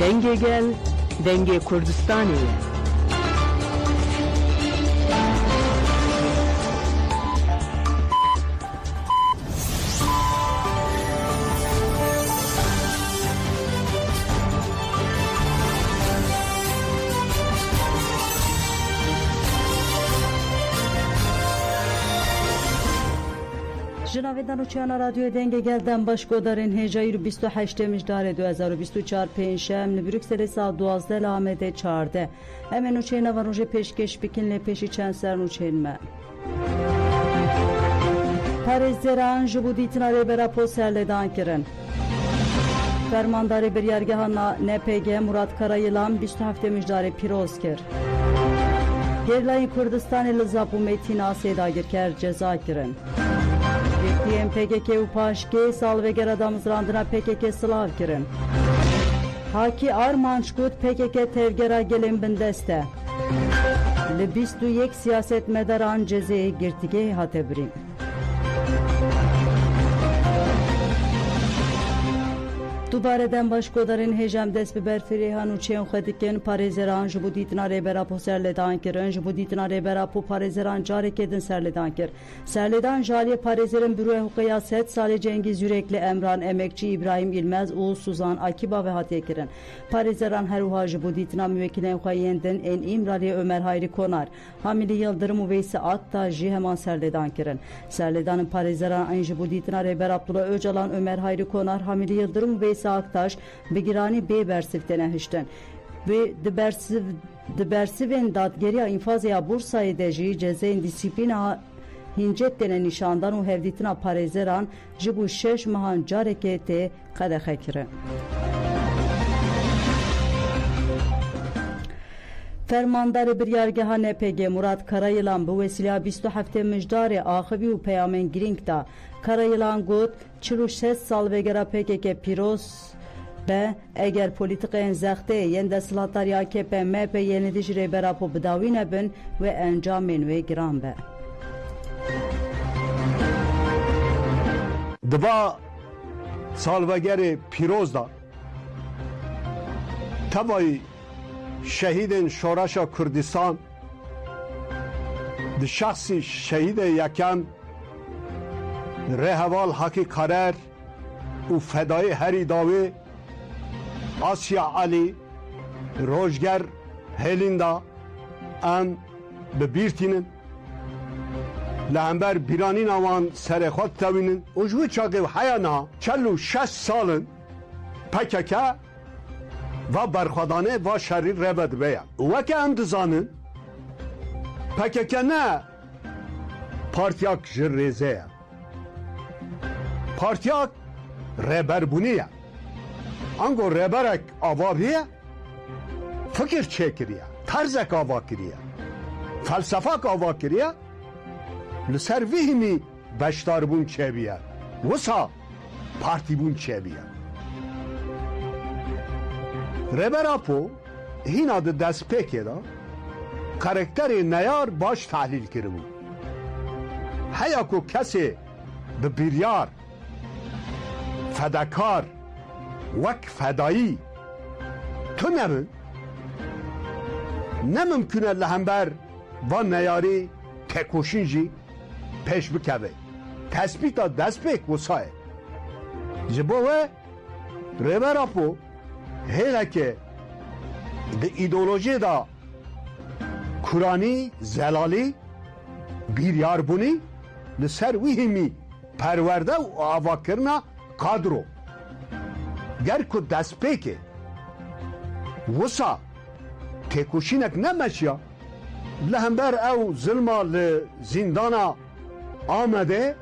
Denge gel, denge Kurdistaniye. جناویدان و چیانا رادیو دنگ گلدن باش گودارین هجایی رو 28 مجدار 2024 پنجشنبه لبروکسل ساعت 12 لامده 14 همین و چینا و روژه پیشکش بکن لپیشی چند سر و چین پاریز زران جبودیتنا ریبرا پوسر لیدان کرن فرمانداری بریارگاه NPG مراد کرایلان 27 مجدار پیروز کرد گرلای کردستان لزابو میتینا سیداگر کرد جزا کرن PKK و پاشکی سالوگر adamızlandına PKK sılav kirin. Haki Armançkut PKK tevgera gelin bindeste. Li 21 siyaset medaran cezayı girtige hatebrin. دوباره باشکودارین هجام دست به برفری هنوچیان خودکن پارێزێران ji bo dîtina rêbera po serlêdan kirin ji bo dîtina rêbera po parêzêran carekê din serlêdan kir. Serlêdan ji aliyê parêzêrin Bîroya Hukukaya Sed salê Cengiz Yürekli, Emran Emekçi, İbrahim İlmez û Suzan Akiba ve hatiye kirin. Parêzêran her wiha ji bo dîtina müvekkilên xwe yên din ên İmraliyê Ömer Hayri Konar, Hamilî Yıldırım û Veysi Aktaş jî heman serlêdan kirin. Serlêdanên parêzêran an ji bo dîtina rêber Abdullah Öcalan, Ömer Hayri Konar, Hamilî Yıldırım û Veysi Aktaş bigirani bê bersivtene hiştin ve di bersivên dadgeriya infazaya Bursayê de jî cezayên disiplîna hincet dene nişandan û hevdîtina parêzeran ji bo 6 mehan carekê tê qedexe kirin. Fermandarê biryargeha NPG Murat Karayılan bu vesîleya 27 mijdarê axivî û peyamên girîng da Karayılan got 46 sal vegera PKK pîroz be eger polîtikayên zextê yên desthilatdarî AKP MHP yenî ji rêbera po bidawî nebin ve encamên wê giran be. Diba salvegerê pîroz da tevayî şehîdên şoreşa Kurdistan di şexsî şehîdê yekem Rêheval Hakî Karer û fedayê herî dawê Asya Alî rojger hêlîn da em bibîrtînin li hember bîranîna wan serê xwe ditewînin û ji wî çakê heya niha 46 salin PKK va berxwedanê va şerî rêve dibe ye. Weke em dizanin PKK ne partiyak ji rêzê ye. Partiyak rêberbûnî ye. Ango rêberek ava bîye fikir çêkiriye, terzek ava kiriye, felsefak ava kiriye li ser vî hînî beşdarbûn çêbiye. Wisa partîbûn çêbiye. Rêbera po hîna di destpêkê da karakterê neyar baş tehlîl kiribû. Heya ku kesê bi biryar fedekar wek fedayî tu nebin ne mimkün e li hember van neyarî têkoşîn jî pêş bikeve. Tespîta destpêk wisa ye. Ji bo we rêbera po hêleke di îdeolojiyê da Kur'anî, zelalî, biryarbûnî li ser wî hîmî perwerde û avakirina kadro. Ger ku destpêkê wisa têkoşînek nemeşiya li hember ew zilma li zîndana Amedê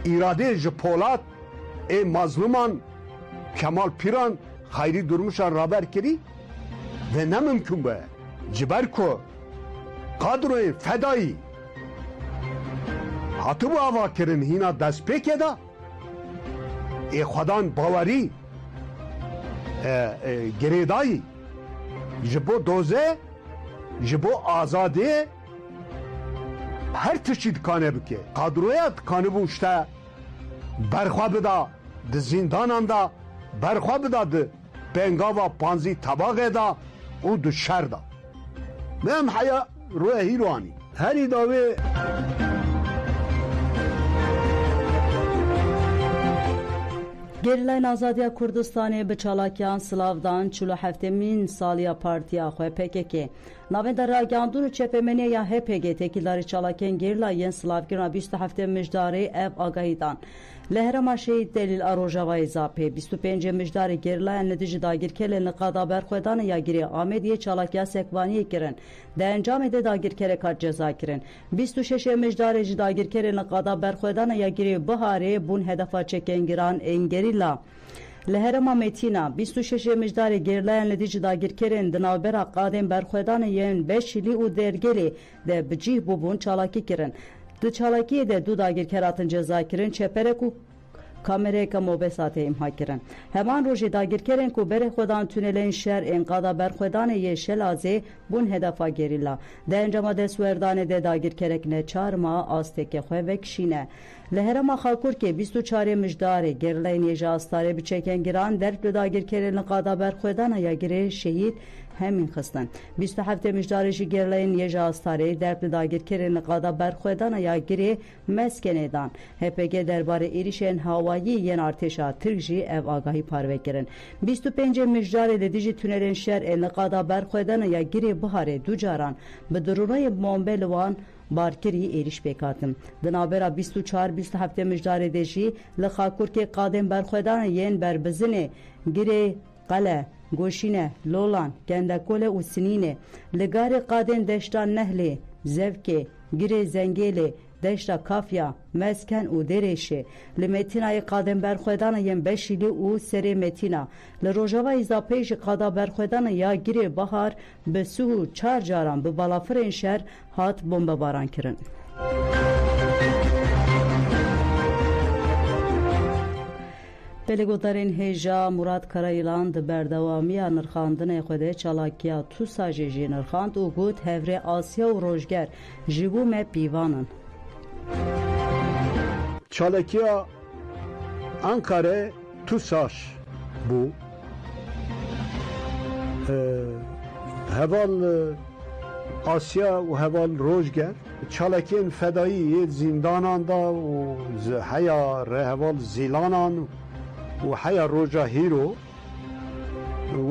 îradê ji Polat ê mazluman Kemal Pîran Hayrî Durmuşan raber kirî ve ne mümkün be ji ber ku kadroyê fedayî hatibû ava kirin hîna destpêkê da ê xwedan bawerî girêdayî ji bo dozê ji bo azadiyê her tiştî dikane bike. Kadroya dikanibû işte berxwe bida di zîndanan da berxwe bida di پنگاوا پانزی طبقه دا او دو شر دا مهم حیا روی هیروانی هری داوی گریلای آزادی کردستان به چالاکیان سلاودان 47مین سالیا پارتیا خو PKK ناوین در راگاندون چپمنی یا HPG تکیلاری چالاکین گریلای سلاوگیرنا 27 مجداری اف آگاهیدان لهرما شهید دلیل اروجاوای زاپی 25 مجداری گریلای ندیج داگیر کلن لقادا برخویدان یا گیری آمدیه چالاکیا سکوانی کرن در انجام ده داگیر کره کار جزا کرن 26 مجداری جداگیر کلن لقادا برخویدان یا گیری بهاره بون هدفا چکنگیران انگریلا لهرما متینا 26 مجدار گرلاین لدیج داگیر کرن دناوبرا قادم برخویدان یین بشلی و درگلی ده بجیه بوبون چالاکی کرن دو چالاکی ده دو داگیر کراتن جزا کرن چپرکو کامره که موبسات امها کرن همان روژی داگیر کرن که بره خودان تونلین شهر انقادا برخودان یه شلازه بون هدفا گریلا ده انجام ده سوردان ده داگیر کرکنه 4 ماه آستک خواه وکشینه لهرما خاکور که 24 مجدار گرلین یه جاستاره بچکن گران درک داگیر کرن قادا برخودان یا گره شهید همین خستن 27 مجدارش گرلین یه جاستاره درک داگیر کرن قادا برخودان یا گره مسکنه دان هپگه درباره ایریشن هوایی ین ارتشا ترجی او آگاهی پاروه کرن 25 مجدار لدیجی تونلین شهر انقادا برخودان یا گره بهاره دو جاران به درونای مومبلوان بارکری ایریش بکاتم دنابرا 24-27 مجدار دیجی لخاکور که قادم برخودان ین بربزنه گره قله گوشینه لولان گندکول و سنینه لگار قادم دشتان نهله زوکه گره زنگیله دشتا کافیا مسکن و درشه لمتینای قادم برخودان یم بشیلی و سری متینا لروجاوا ایزاپیش قادا برخودان یا گیری بهار به سو 4 جاران به بالافرین شهر هات بمب باران کرن بلگودارین هیجا مراد کرایلان ده بردوامی نرخاندن خوده چالاکیا تو ساجی جی نرخاند و گود هفره آسیا و روشگر جیبو me پیوانن چالکیا انکاره توساش بو هوال آسیا و هوال روزگر چالکین فدایی زندانان دا و حیا هوال زیلانان و حیا روجا هیرو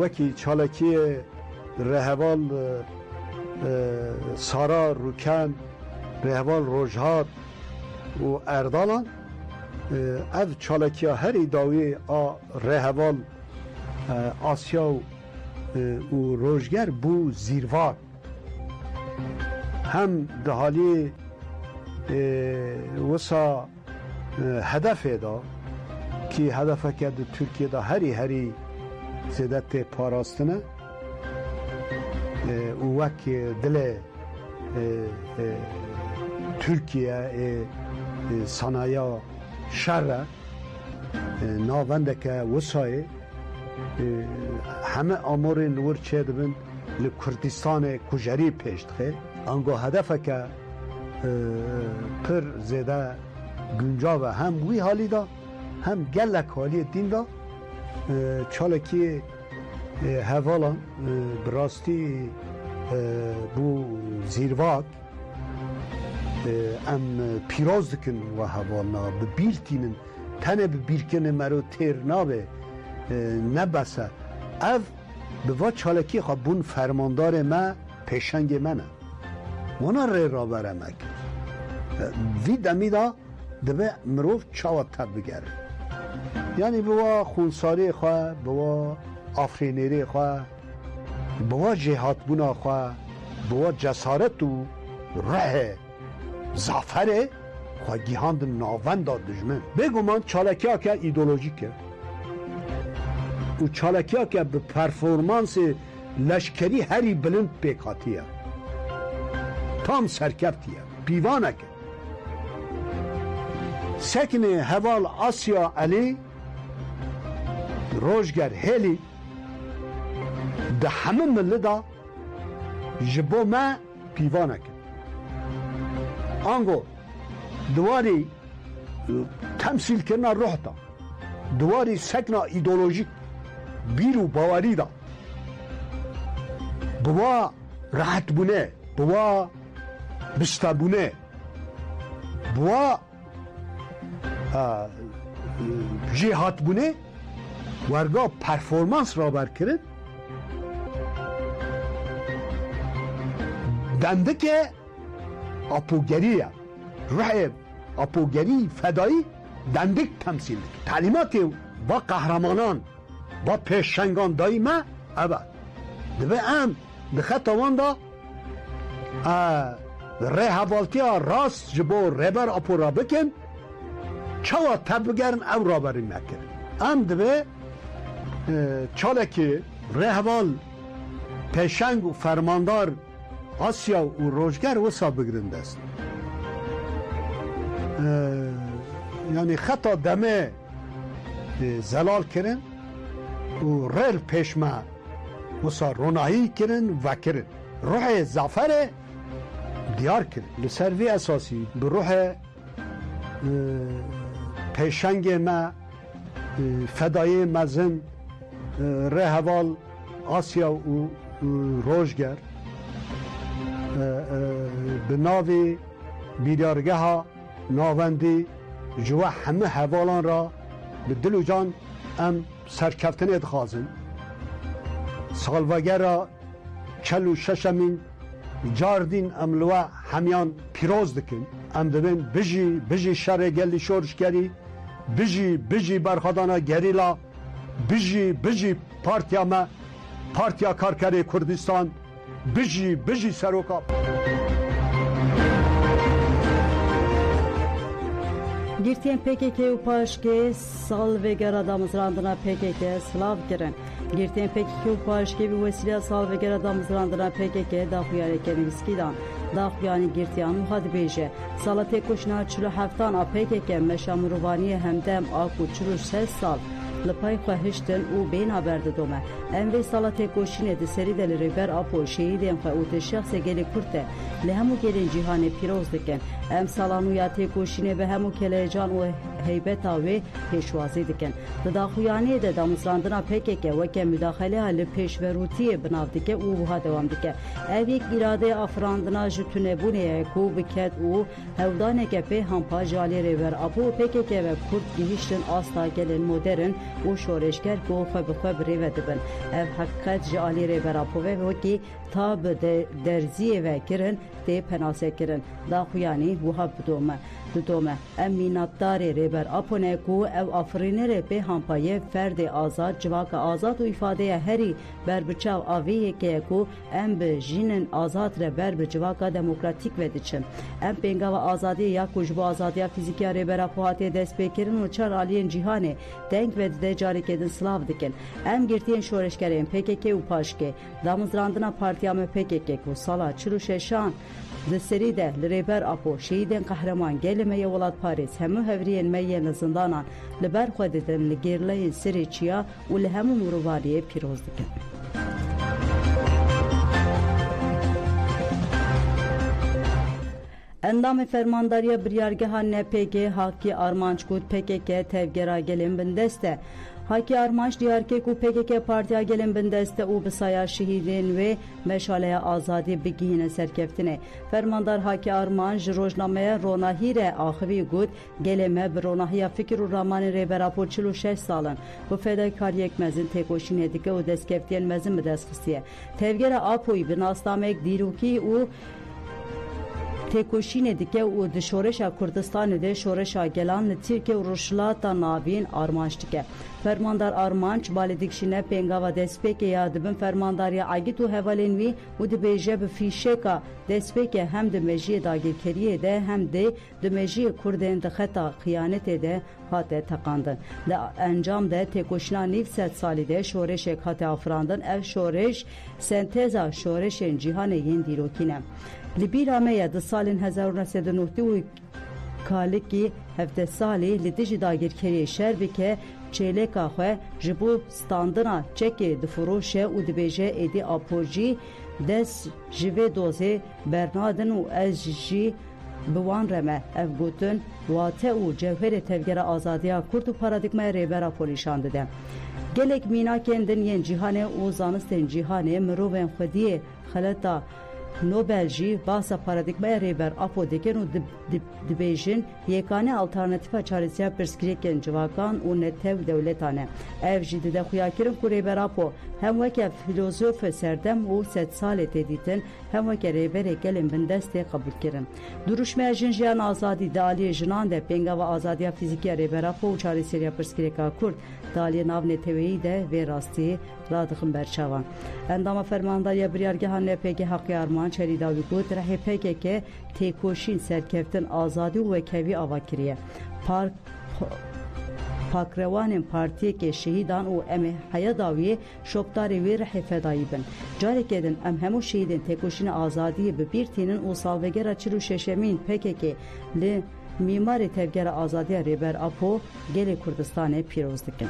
وکی چالکی هوال سارا روکن هوال روجهات و اردالان اف چالکیا هری داوی رهوال آسیا و روزگر بو زیروار هم ده حالی وسا هدف دا که هدف که ترکیه دا هری زیدت پاراستنه و وک دل ترکیه صنایا شر ناونده که وسای همه آمور نور چه دبن لکردستان کجری پیشت خیر انگو هدفه که پر زیده گنجا و هم وی حالی دا هم گلک حالی دین دا چالکی هوالان براستی بو زیرواک ام پیراز دکن و هوانا ببیرتینن تنه ببیرکنه مرو تیر نابه نبسه او به وا چالکی خواه بون فرماندار ما پیشنگ منه وانا ری را برمک وی دمیدا دبه مروف چاوت تب بگره یعنی به وا خونساری خواه به وا آفرینیری خواه به وا جهات بونا خواه به وا جسارت و ره زافره خواه گیهاند ناوند داد دجمن بگو من چالکی ها که ایدولوژیکه و چالکی ها که به پرفورمانس لشکری هری بلند پیکاتیه تام سرکبتیه پیوانه که سکن هوال آسیا علی روشگر هلی ده همه ملدا جبو ما پیوانه که آنگو دواری تمثیل کرنا روح دا دواری سکنا ایدولوژیک بیر و باوری دا بوا راحت بونه بوا بشتا بونه بوا جهات بونه ورگا پرفورمانس را برکرد دنده که اپوگریه روح اپوگری فدایی دندک تمثیل دید تعلیمات با قهرمانان با پیشنگان دایمه دبه ام دخط آوان دا ره حوالتی ها راست جبو ریبر اپو را بکن چوا تب بگرن او را برین مکن ام دبه چاله که ره حوال پیشنگ و فرماندار آسیا و روشگر وسا بگرند است یعنی خطا دمه زلال کرن و ریل پیشمه وسا رونایی کرن و کرن روح زعفر دیار کرن لسروی اساسی به روح پیشنگ ما فدای مزن ره حوال آسیا و روشگر به ناوی بیدارگه ها ناوندی جوا همه حوالان را به دل و جان ام سرکفتن ادخازن سالوگر را 46مین جاردین املوه همیان پیروز دکن ام دبین بجی شر گلی شورشگری بجی برخدانا گریلا بجی پارتیا کارکری کردستان بجی سروکا گرتین PKK و پاشکی سال وگرا دامزراندنا PKK سلاو کرن گرتین PKK و پاشکی به وسیله سال وگرا دامزراندنا PKK داخویاری کنیسکی دان داخویانی گرتیان مخاد بیجه سالت کشنا 47 آ PKK مشامروانی همدم آکو 43 سال لپای خواهشتن او بین آبرده دومه امری سالت کوشینه ده سری دل ریبر آپو شهیدین خواهوت شخص گلی کرده لهمو گلین جیهان پیروز دکن ام سالانویات کوشینه به همو کله جان و هیبتا و پیشوازی دکن داخویانی ده دامزراندنا PKK وکه مداخله ها لپیش و روتی بناو دکه او بها دوام دکه اویک اراده افراندنا جتونه بونه کو بکت او هودانه که پی همپا جالی ریبر آپو PKK و کرد گیهشتن آستا گلین مدرن و شورشگر گو خب ریوه دبن اف حقیقت جالی ریبر آپو و وکی تا به درزی و کرن ده پناسه کرن داخویانی وها بدومه امیناتدار ریبر آپونه کو او آفرینه ری به همپایه فرد آزاد جواک آزاد و ifade هری بر بچاو آویه که کو ام به جینن آزاد ری بر بجواک دموکراتیک ودیچن ام پنگا و آزادی یا کجبو آزادی فیزیکی ریبر آپوهاتی دست بکرن و چار آلین جیهانه دنگ و ده جاری کدن سلاو دکن ام گرتین شورشگرین PKK و پاشکه دامزراندنا پارتیام PKK کو سالا 46 ده سری ده لریبر آپو شهیدین قهرمان گل میه ولاد پاریس همو هورین میه نزندانان لبر خود دن لگیرله سری چیا و لهمو مروواریه پیروز دکن اندام فرمانداری بریارگاه NPG حاکی آرمانچ کود PKK تevgera gelin bindeste Haki Armanç diyar ki ku PKK partiya gelin bindeste u bisaya şehidin ve meşaleye azadi bigihine serkeftine. Fermandar Haki Armanç rojnameye ronahire ahivi gud geleme bir ronahiya fikir u ramani reberapo 46 salın. Bu fedakar yekmezin tekoşin edike u deskeftiyen mezin mi deskhistiye. Tevgera apoy bin astamek diruki u تکوشین دیگه و د شورش کردستان ده شورش گلان ترکیه و روشلات ناوین آرمانچ دیگه فرماندار آرمانچ بالدیکشینه پنگا و دسپیک یادبن فرمانداری عگیت و حوالین وی و د بیجه به فیشکا دسپیک هم د مجی داگیرکریه ده هم د مجی کردن د خطا خیانت ده هاته تقاندن د انجام ده تکوشنا 900 سالی ده شورش هاته افراندن اف شورش سنتزا شورش جهان یین دیروکینه لبیرامه د سالین 1990 کالکی هفته سالی لدیجی داگیرکری شربی که چیلکا خواه جبو ستاندنا چکی دفروشه و دبیجه ایدی آپوجی دست جوه دوزه برنادن و از جی بوان رمه اف گوتن واته و جوهر تفگر آزادیا کرد و پارادیگمای ریبرا پولیشان ده گلک مینا کندن ین جیهانه و زانستن جیهانه مروبن خودیه خلطا نوبل جی باسا پارادیگمای ریبر اپو دکن و دبیجن یکانه alternatifa çaresiya perskireken civakan û netev dewletane. Ev jî dide xuyakirin ku rêber apo hem weke filozof serdem û sed salê tê dîtin hem weke rêberê gelên bindestê qebûl kirin. Duruşmeya jin jiyan azadî di aliyê jinan de pêngava azadiya fîzîkî ya rêber apo û çareseriya perskireka Kurd di aliyê nav neteweyî de vê rastiyê radixin berçavan. Endama fermandariya biryargeha NPG Haqqı Arman çerî dawî got rehê PKK têkoşîn serkeftin azadî û wekevî ava kiriye. Pakrewanên partiyekê şehîdan û em ê heya dawiyê şopdarê wê rehê fedayî bin. Carekê din em hemû şehîdên têkoşîna azadiyê bi bîr tînin û salvegera 46 PKK li mîmarê tevgera azadiya rêber apo gelê Kurdistanê pîroz dikin.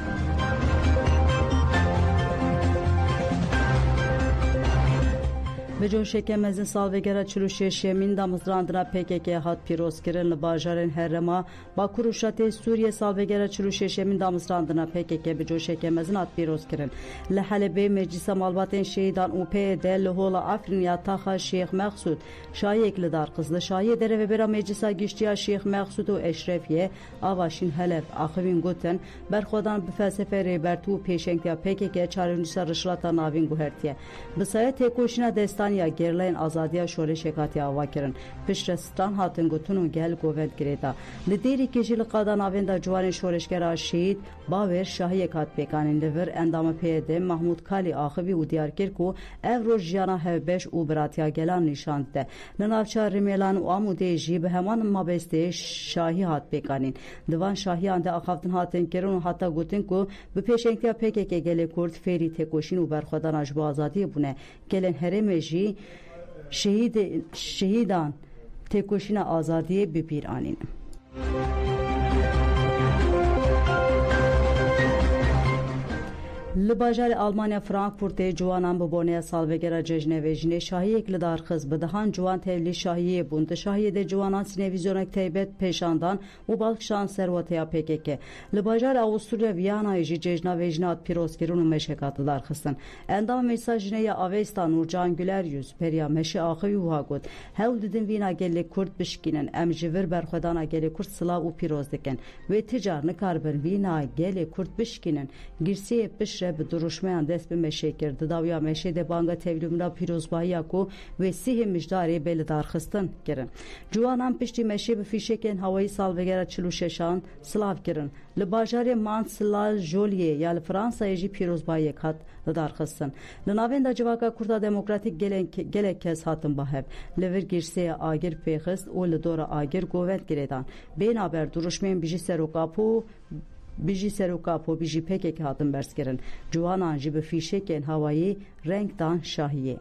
Bi coşeke mezin salvegera 46 da mizrandina PKK hat pîroz kirin li bajarên Herrema Bakur û Şatê Sûriye salvegera 46 da mizrandina PKK bi coşeke mezin hat pîroz kirin. Li Helebê Meclisa Malbatên Şehîdan û PYD li hola Afrin ya taxa Şeyx Mexsûd şayek li darxiz li şayê derevebera Meclisa Giştiya Şeyx Mexsûd û Eşrefiye avaşîn Heleb axivîn gotin berxwedan bi felsefe rêbertî û pêşengtiya PKK çaremnûsa rişilata navîn guhertiye. Bi saya têkoşîna destan ya gerleyn azadiya şoreşek hatiye ava kirin. Pişrestan hatin gotun û gel govend girêda. Li dêrî jî li qada navên da ciwanên şoreşgera şehîd bawer şahiyek hat pêkanîn li vir endama PYD Mahmud Kalî axivî û diyar kir ku ev roj jiyana hevbeş û biratiya gelan nîşand de. Li navçeya Rêmelan û Amûdê jî bi heman mabestê şahî hat pêkanîn. Divan şahiyan de axaftin hatin kirin û heta gotin ku bi pêşengtiya PKK gelê Kurd fêrî têkoşîn û berxwedana ji bo azadiyê bûne. Gelên herêmê jî şehîdan têkoşîna azadiyê bi pîr anîn. Li bajarê Almanya Frankfurtê ciwanan bi boneya salvegera cejnevêjinê şahiyek li darxiz bi dihan ciwan tevlî şahiyê bûn. Di şahiyê de ciwanan sinevîzyonek taybet pêşandan û balkişan serweteya PKK. Li bajarê Awstrûya Viyanayê jî cejnavêjinê hat pîrozkirin û meşek hat li darxistin. Endama Meclisa Jinê Avesta Nurcan Güler Yüz periya meşe axivî wiha got. Hewl didin vîna gelê Kurd bişkînin em ji vir berxwedana gelê Kurd silav û pîroz dikin. Wê ticar nikarbin vîna gelê Kurd bişkînin girsiyê pişre bi duruşmeyan dest bi meşê kir. Di dawiya meşê de banga tevlûmira pîrozbahiya ku wê sîhê mijdarê bê li darxistin kirin. Ciwanan piştî meşê bi fîşekên hewayî salvegera 46 silav kirin. Li bajarê Mantes-la-Joliê ya li Fransayê jî pîrozbahiyek hat li darxistin. Li navên da civaka Kurda Demokratîk gelek kes hatin bahev. Li vir girseyê agir pêxist û li dora agir govend girêdan. Bênaber duruşmeyên bijî serokapû bijî serokapû bijî PKK hatin berskirin. Ciwanan jî bi fîşekên hewayî reng dan şahiyê.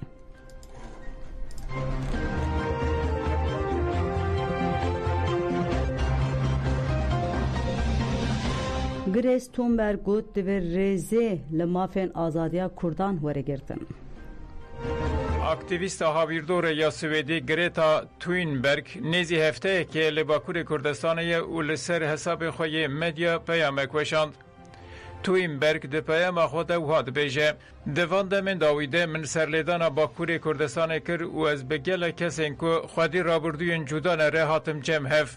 Grês Thunberg got divê rêzê li mafên azadiya Kurdan weregirtin. Aktivîsta havirdora ya Swêdî Greta Thunberg nêzî hefteyekê li Bakurê Kurdistanê ye û li ser hesabê xwe yê medya peyamek weşand. Thunberg di peyama xwe de wiha dibêje. Di van demên dawî de min serlêdana Bakurê Kurdistanê kir û ez bi gelek kesên ku xwedî rabirdûyên cuda re hatim cem hev.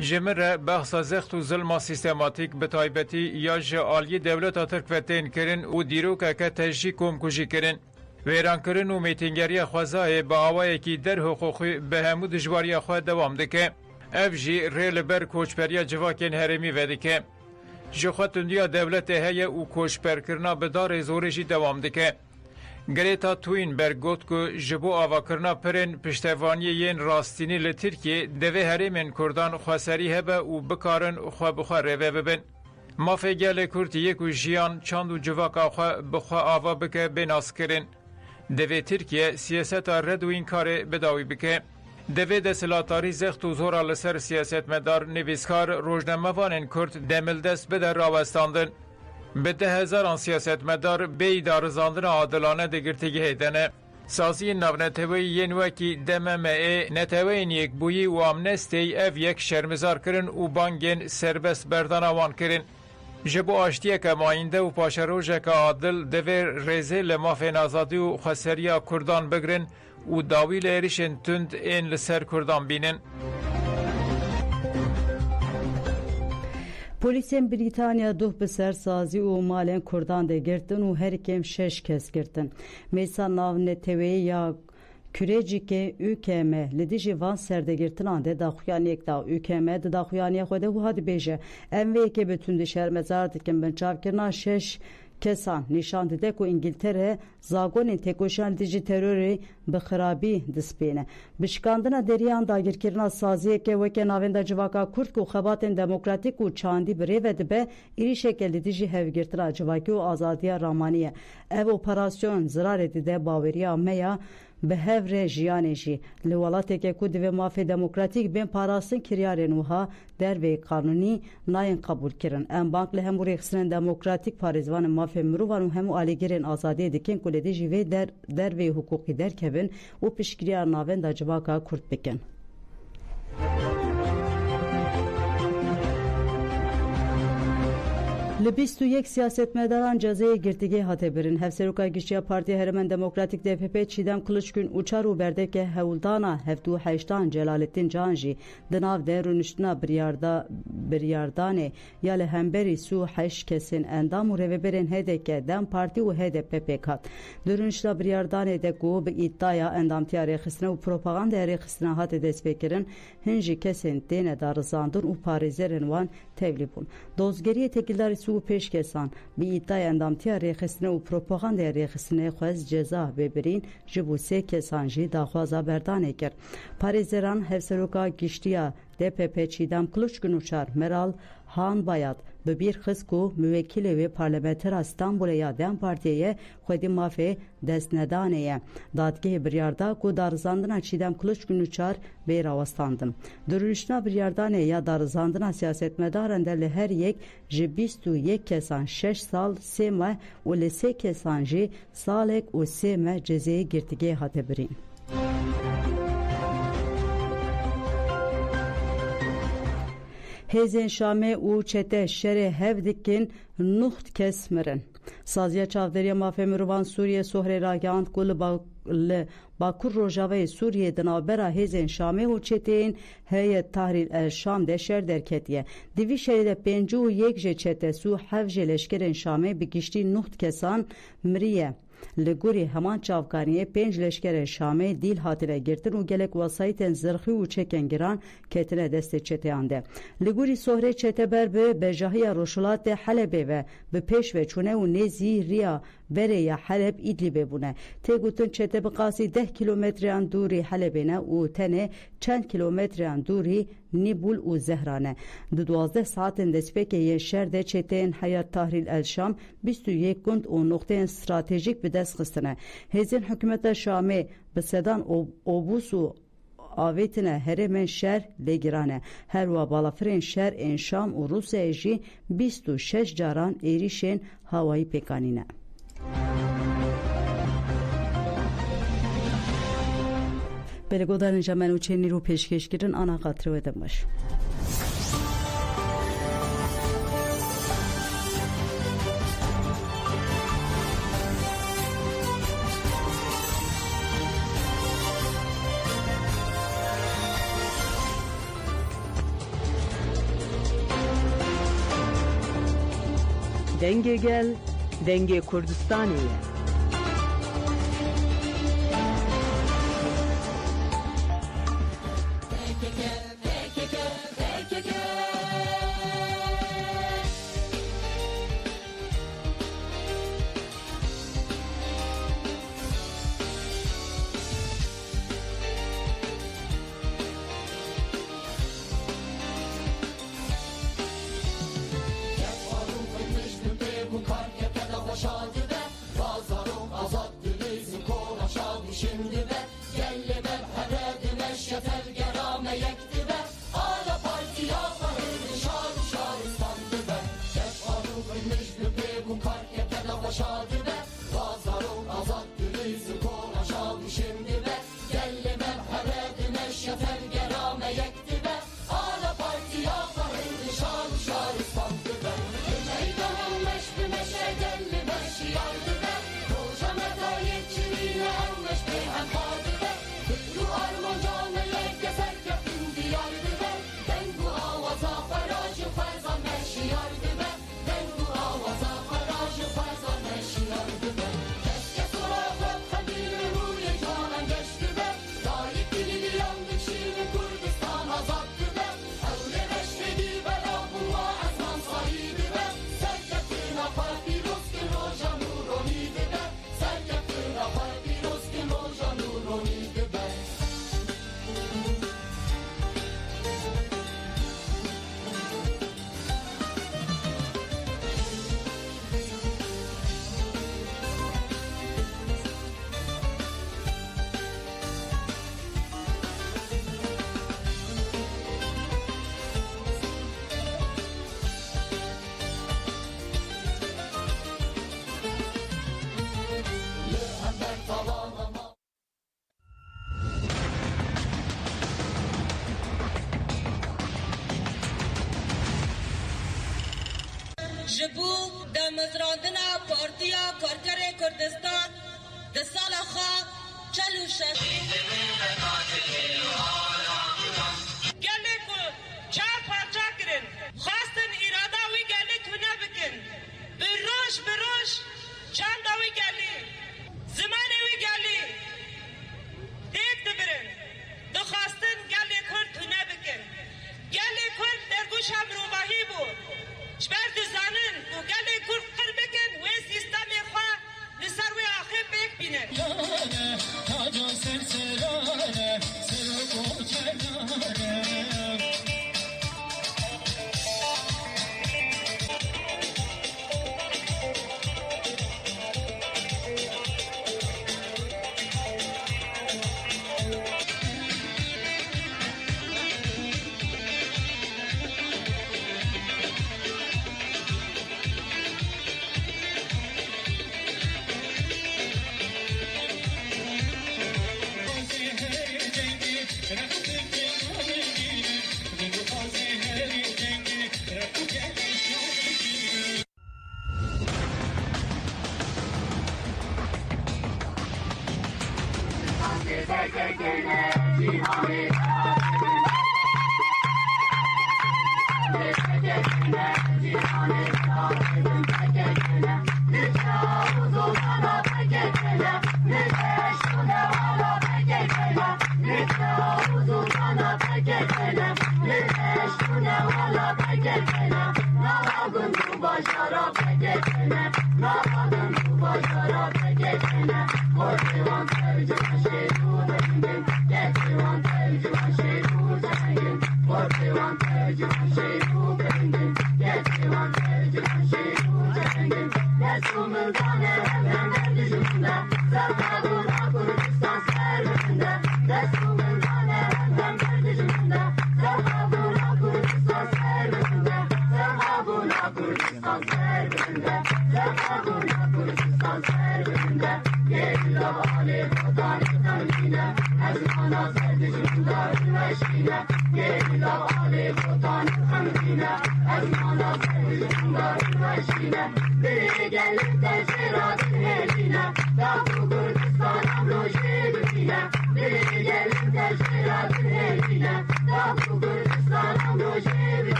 Ji min re behsa zext û zilma sîstematîk bi taybetî ya ji aliyê dewleta Tirk ve tên kirin û dîrokeke te jî komkujî kirin. Wêrankirin û mîtîngeriya xwezayê bi awayekî derhuquqî bi hemû dijwariya xwe dewam dike. Ev jî rê li ber koçberiya civakên herêmî vedike. Ji xwe tundiya dewletê heye û koçberkirina bi darê zorê jî dewam dike. Greta Thunberg got ku ji bo avakirina pirên piştevaniyê yên rastînî li Tirkiyê divê herêmên Kurdan xweserî hebe û bikarin xwe bi xwe rêve bibin. Mafê gelê Kurd yek û jiyan çand û civaka xwe bi xwe ava bike bê naskirin. Divê Tirkiye siyaseta red û înkarê bidawî bike. Divê desilatarî zext û zora li ser siyasetmedar nivîskar rojnamevanên Kurd demildest bide rawestandin. Bi 10,000 siyasetmedar bê îdarizandina adilane di girtîgehê de ne. سازی ناونتوی ین وکی دممه نتوین یک بویی و امنستی اف یک شرمزار کرن و بانگین سربست بردان آوان کرن. جبو آشتیه که ماینده و پاشروژه که عادل دویر ریزه لمافین آزادی و خسریا کردان بگرن و داوی لیریشن تند این لسر کردان بینن. پلیسین بریتانیا دوه به سرسازی و مالین کردان ده گرتن و هر کم 6 کس گرتن. میسا ناو نتوی یا کریجی که ÜKM لدیجی وان سردگرتن آنده داخویانی یک دا ÜKM ده داخویانی خوده و هاد بیجه اموی که بتون ده شهر مزار دکن بنچاو کرنا 6 kesan nişan dide ku İngiltere zagonên têkoşan dijî terorê bi xirabî dispêne. Bişkandina deriyan dagirkirina saziyeke weke navenda civaka Kurd û xebatên demokratîk û çandî bi rêve dibe êrişeke li dijî hevgirtina civakî û azadiya ramanî. Ev operasyon zirarê dide baweriya me ya bi hevre jiyanê jî li welateke ku divê mafê demokratîk bên parastin kiryarên wiha dervê kanûnî nayên qebûlkirin. Em bank li hemû rêxistinên demokratîk parêzvanên mafê mirovan û hemû alîgirên azadiyê dikin ku li dijî vê dervê hukukî derkevin û piştgiriya navenda civaka Kurd bikin. Li 21 siyasetmedaran cezayê girtîgê hate birin. Hevseroka Giştiya Partiya Herêmen Demokratîk DPP Çiğdem Kılıçgün û çar û berdeke hewldana 78 Celalettin Can jî di nav de rûniştina biryardanê ya li hemberî sû 8 kesên endam û rêveberên HDP, Dem Partî û HDP pêk hat. Di rûniştina biryardanê de ku bi îddiaya endamtiya rêxistina û propagandaya rêxistina hate destpêkirin, hin jî kesên têne da rizandin û parêzerên wan tevlî bûn. Dozgeriyê tekildarî û pêşkesan bi îddiaya endamtiya rêxistina û propagandaya rêxistinê xwest ceza bêbirîn ji bo 3 kesan jî daxwaza berdanê kir. Parêzeran Hevseroka Giştiya DPP Çiğdem Kılıçgün û çar Meral Han Bayat bi bîr xist ku müvekkilê wê parlamentera Stenbolê ya Dem Partiyê xwedî mafê destnedanê ye. Dadgehê biryarda ku darizandina Çiğdem Kılıçgün û çar bê rawestandin. Di rûniştina biryadanê ya darizandina siyasetmedaran de li her yek ji 21 kesan 6 sal 3 meh û li 3 kesan jî salek û 3 meh cezayê girtîgê hate birîn. Hêzên Şamê û çete şerê hev dikin nuht kes mirin. Saziya çavderiya mafê mirovan Sûriye Sohrê ragihand ku li Bakur Rojavayê Sûriyê di navbera hêzên Şamê û çeteyên Heyet Tahrir el Şam de şer derketiye. Di vî şerê de 51 ji çetesû 7 ji leşkerên Şamê bi giştî nuht kesan miriye. Li gorî heman çavkaniyê 5 leşkerên Şamê dîl hatine girtin û gelek wasayîtên zirxî û çekên giran ketine destê çeteyan de. Li gorî Sohrê çeteber bi bejahiya Roşulatê Helebê ve bi pêş ve çûne û nêzî riya berê ya Heleb Îdlibê bûne. Têgotin çete bi qasî 10 kilometreyan dûrî Helebê ne û tenê çend kilometreyan dûrî Nîbul û Zehrane. Di 12 saatên destpêkê yên şer de çeteyên Heyet Tahrir el Şam 21 gund û nokteyên stratejîk bi dest xistine. Hêzên hikûmeta Şamê bi sedan obûs û avêtine herêmên şer lêgirane. Her wa balafirên şer ên Şam û Rûsyayê jî 26 caran êrişên hawayî pêkanîne. Belgodarên Jemen û Çênî rû pêşkêşkirin ana qatirê de baş. Dengê gel, dengê Kurdistanê ye. جبو دمزراندنا پارتیا کارگر کردستان ده سال خواه چلو شد گلی کو چار پارچا کرن خواستن اراده وی گلی تو نبکن بروش چند وی گلی زمان وی گلی دیگ دبرن دخواستن گلی کرد تو نبکن گلی کرد در گوش هم روباهی بود شبر دزانن و گلی کرد قر بکن و سیستمی خواه لسر وی آخر بیک بینن تاجا سرسرانه سرکو چنانه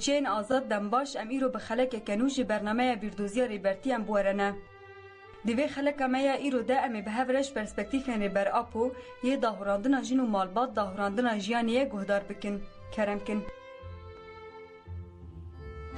جیچین آزاد دنباش ام ایرو به خلک کنوش برنامه بیردوزی ریبرتی ام بورنه. دیوی خلک امیا ایرو ده امی به هفرش پرسپکتیفین ریبر اپو یه داهوراندنا جین و مالبات داهوراندنا جیانیه گهدار بکن. کرم کن.